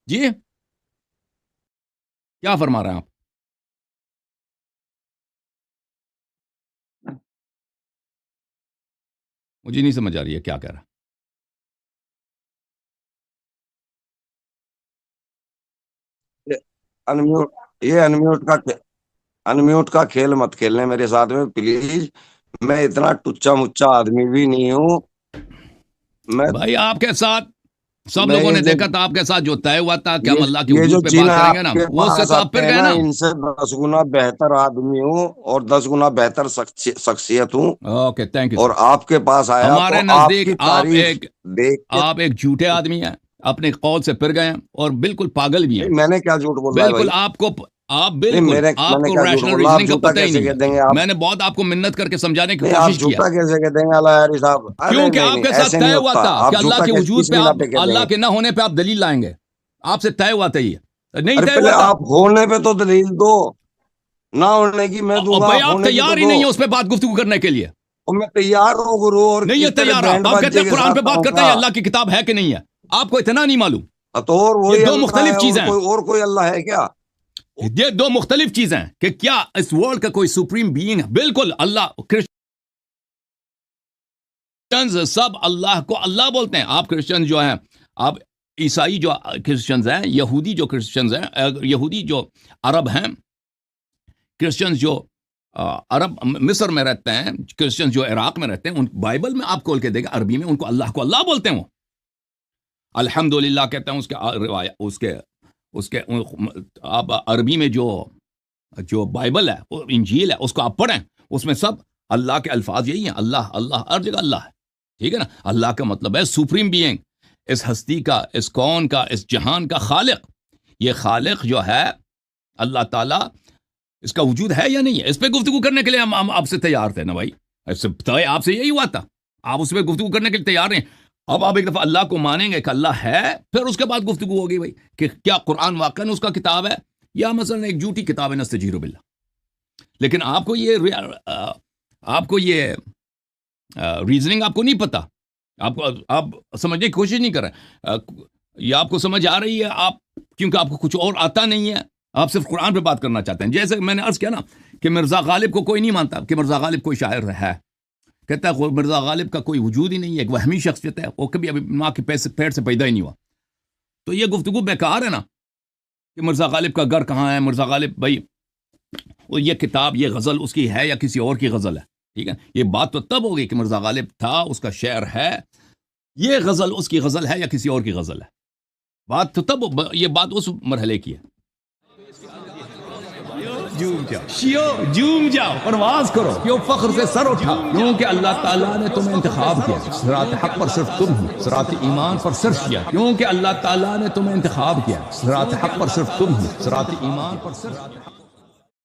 A: جی کیا فرما رہے ہیں آپ؟ مجھے نہیں سمجھ آ رہی ہے کیا کہہ رہا ہے۔
E: انمیوٹ کا کھیل مت کھیلنے میرے ساتھ میں پلیز، میں اتنا ٹچا مچا آدمی بھی نہیں ہوں۔
A: بھائی آپ کے ساتھ سب
E: میں
A: لوگوں نے
E: یہ
A: دیکھا تھا، آپ کے ساتھ جو طے ہوا تھا کہ ہم اللہ کے
E: یہ جو
A: وجود پہ
E: جن
A: بات کریں گے
E: آپ
A: نا،
E: کے
A: وہ اس سے
E: پاس
A: تو آپ
E: آتے
A: پھر
E: ہیں
A: گئے
E: نا،
A: نا۔
E: ان سے 10 گنا بہتر آدمی ہوں اور 10 گنا بہتر شخصیت ہوں،
A: اوکے تھینک یو
E: اور
A: سر۔
E: آپ کے پاس آیا تو
A: ہمارے
E: آپ
A: نزدیک
E: کی تعریف دیکھ کے
A: آپ ایک جھوٹے آدمی ہیں، اپنے قول سے پھر گئے ہیں، اور بالکل پاگل بھی ہیں،
E: میں نے کیا جھوٹ بولا ہے
A: بالکل
E: بھائی؟
A: آپ
E: نہیں،
A: بالکل
E: میں
A: آپ
E: نے
A: کو
E: کیا جھوٹ
A: ریشنل
E: بولا؟ آپ
A: ریزننگ کا
E: جھوٹا
A: پتہ ہی
E: کیسے
A: نہیں
E: کہہ دیں
A: ہے،
E: گے آپ؟
A: میں نے بہت آپ کو منت کر کے سمجھانے کی
E: نہیں، آپ
A: کوشش کی ہے،
E: جھوٹا کیسے کہہ دیں گے اللہ یاری صاحب؟ ارے
A: کیونکہ
E: نہیں
A: آپ
E: نہیں،
A: کے ساتھ
E: ایسے
A: طے
E: نہیں
A: ہوا
E: ہوتا۔
A: تھا کہ
E: آپ
A: اللہ
E: جھوٹا
A: کے وجود
E: کس
A: پہ
E: بنا
A: آپ
E: پہ کہہ دیں
A: اللہ
E: گے؟
A: کے نہ ہونے پہ آپ دلیل لائیں گے، آپ سے طے ہوا تھا یہ نہیں
E: ارے
A: طے
E: پہلے
A: ہوا تھا،
E: آپ ہونے پہ تو دلیل دو، نہ ہونے کی میں دوں
A: اور
E: گا،
A: بھائی
E: آپ
A: آپ
E: ہونے کی تو
A: تیار ہی
E: دو۔
A: نہیں ہے اس پہ بات گفتگو کرنے کے لیے،
E: اور میں تیار ہوں گرو، اور
A: نہیں ہے
E: کس طرح
A: تیار،
E: بینڈ
A: آپ کہتے
E: باجے
A: ہیں
E: کے
A: قرآن پہ
E: ساتھ
A: بات
E: آؤں
A: کرتے
E: گا۔
A: ہیں اللہ کی کتاب ہے کہ نہیں ہے، آپ کو اتنا نہیں معلوم؟
E: تو اور
A: یہ
E: وہی
A: دو
E: اللہ
A: مختلف
E: ہے،
A: چیزیں ہیں،
E: اور کوئی اللہ ہے کیا؟
A: یہ دو مختلف چیزیں ہیں کہ کیا اس ورلڈ کا کوئی سپریم بینگ ہے؟ بالکل اللہ، کرسچنز سب اللہ کو اللہ بولتے ہیں، آپ کرسچن جو ہیں، آپ عیسائی جو کرسچنز ہیں، یہودی جو کرسچنز ہیں، یہودی جو عرب ہیں، کرسچنز جو عرب مصر میں رہتے ہیں، کرسچنز جو عراق میں رہتے ہیں، ان بائبل میں آپ کھول کے دیکھیں، عربی میں ان کو اللہ بولتے ہیں، وہ الحمدللہ کہتے ہیں، اس کے آپ عربی میں جو بائبل ہے، وہ انجیل ہے، اس کو آپ پڑھیں، اس میں سب اللہ کے الفاظ یہی ہیں، اللہ اللہ، ہر جگہ اللہ ہے، ٹھیک ہے نا؟ اللہ کا مطلب ہے سپریم بینگ، اس ہستی کا، اس کون کا، اس جہان کا خالق۔ یہ خالق جو ہے اللہ تعالیٰ اس کا وجود ہے یا نہیں ہے؟ اس پہ گفتگو کرنے کے لیے ہم آپ سے تیار تھے نا بھائی. آپ سے یہی ہوا تھا, آپ اس پہ گفتگو کرنے کے لیے تیار ہیں. اب آپ ایک دفعہ اللہ کو مانیں گے کہ اللہ ہے, پھر اس کے بعد گفتگو ہوگی بھائی کہ کیا قرآن واقعاً اس کا کتاب ہے یا مثلا ایک جھوٹی کتاب ہے نستجیر باللہ. لیکن آپ کو یہ ریزننگ آپ کو نہیں پتا, آپ سمجھنے کی کوشش نہیں کر رہے, یا آپ کو سمجھ آ رہی ہے آپ کیونکہ آپ کو کچھ اور آتا نہیں ہے, آپ صرف قرآن پہ بات کرنا چاہتے ہیں. جیسے میں نے عرض کیا نا کہ مرزا غالب کو کوئی نہیں مانتا کہ مرزا غالب کوئی شاعر ہے, کہتا ہے مرزا غالب کا کوئی وجود ہی نہیں ہے, ایک وہمی شخصیت ہے, وہ کبھی ابھی ماں کے پیڑ سے پیدا ہی نہیں ہوا. تو یہ گفتگو بیکار ہے نا کہ مرزا غالب کا گھر کہاں ہے, مرزا غالب بھائی وہ یہ کتاب یہ غزل اس کی ہے یا کسی اور کی غزل ہے, ٹھیک ہے. یہ بات تو تب ہوگی کہ مرزا غالب تھا, اس کا شعر ہے, یہ غزل اس کی غزل ہے یا کسی اور کی غزل ہے. بات تو تب, یہ بات اس مرحلے کی ہے. جوم جاؤ پرواز کرو, کیوں فخر سے سر اٹھا, کیونکہ اللہ تعالیٰ نے تمہیں انتخاب کیا, صراط حق پر صرف تم ہو, صراط ایمان پر سرچ کیا, کیونکہ اللہ تعالیٰ نے تمہیں انتخاب کیا, صراط حق پر صرف تم ہو, صراط ایمان پر سرچ.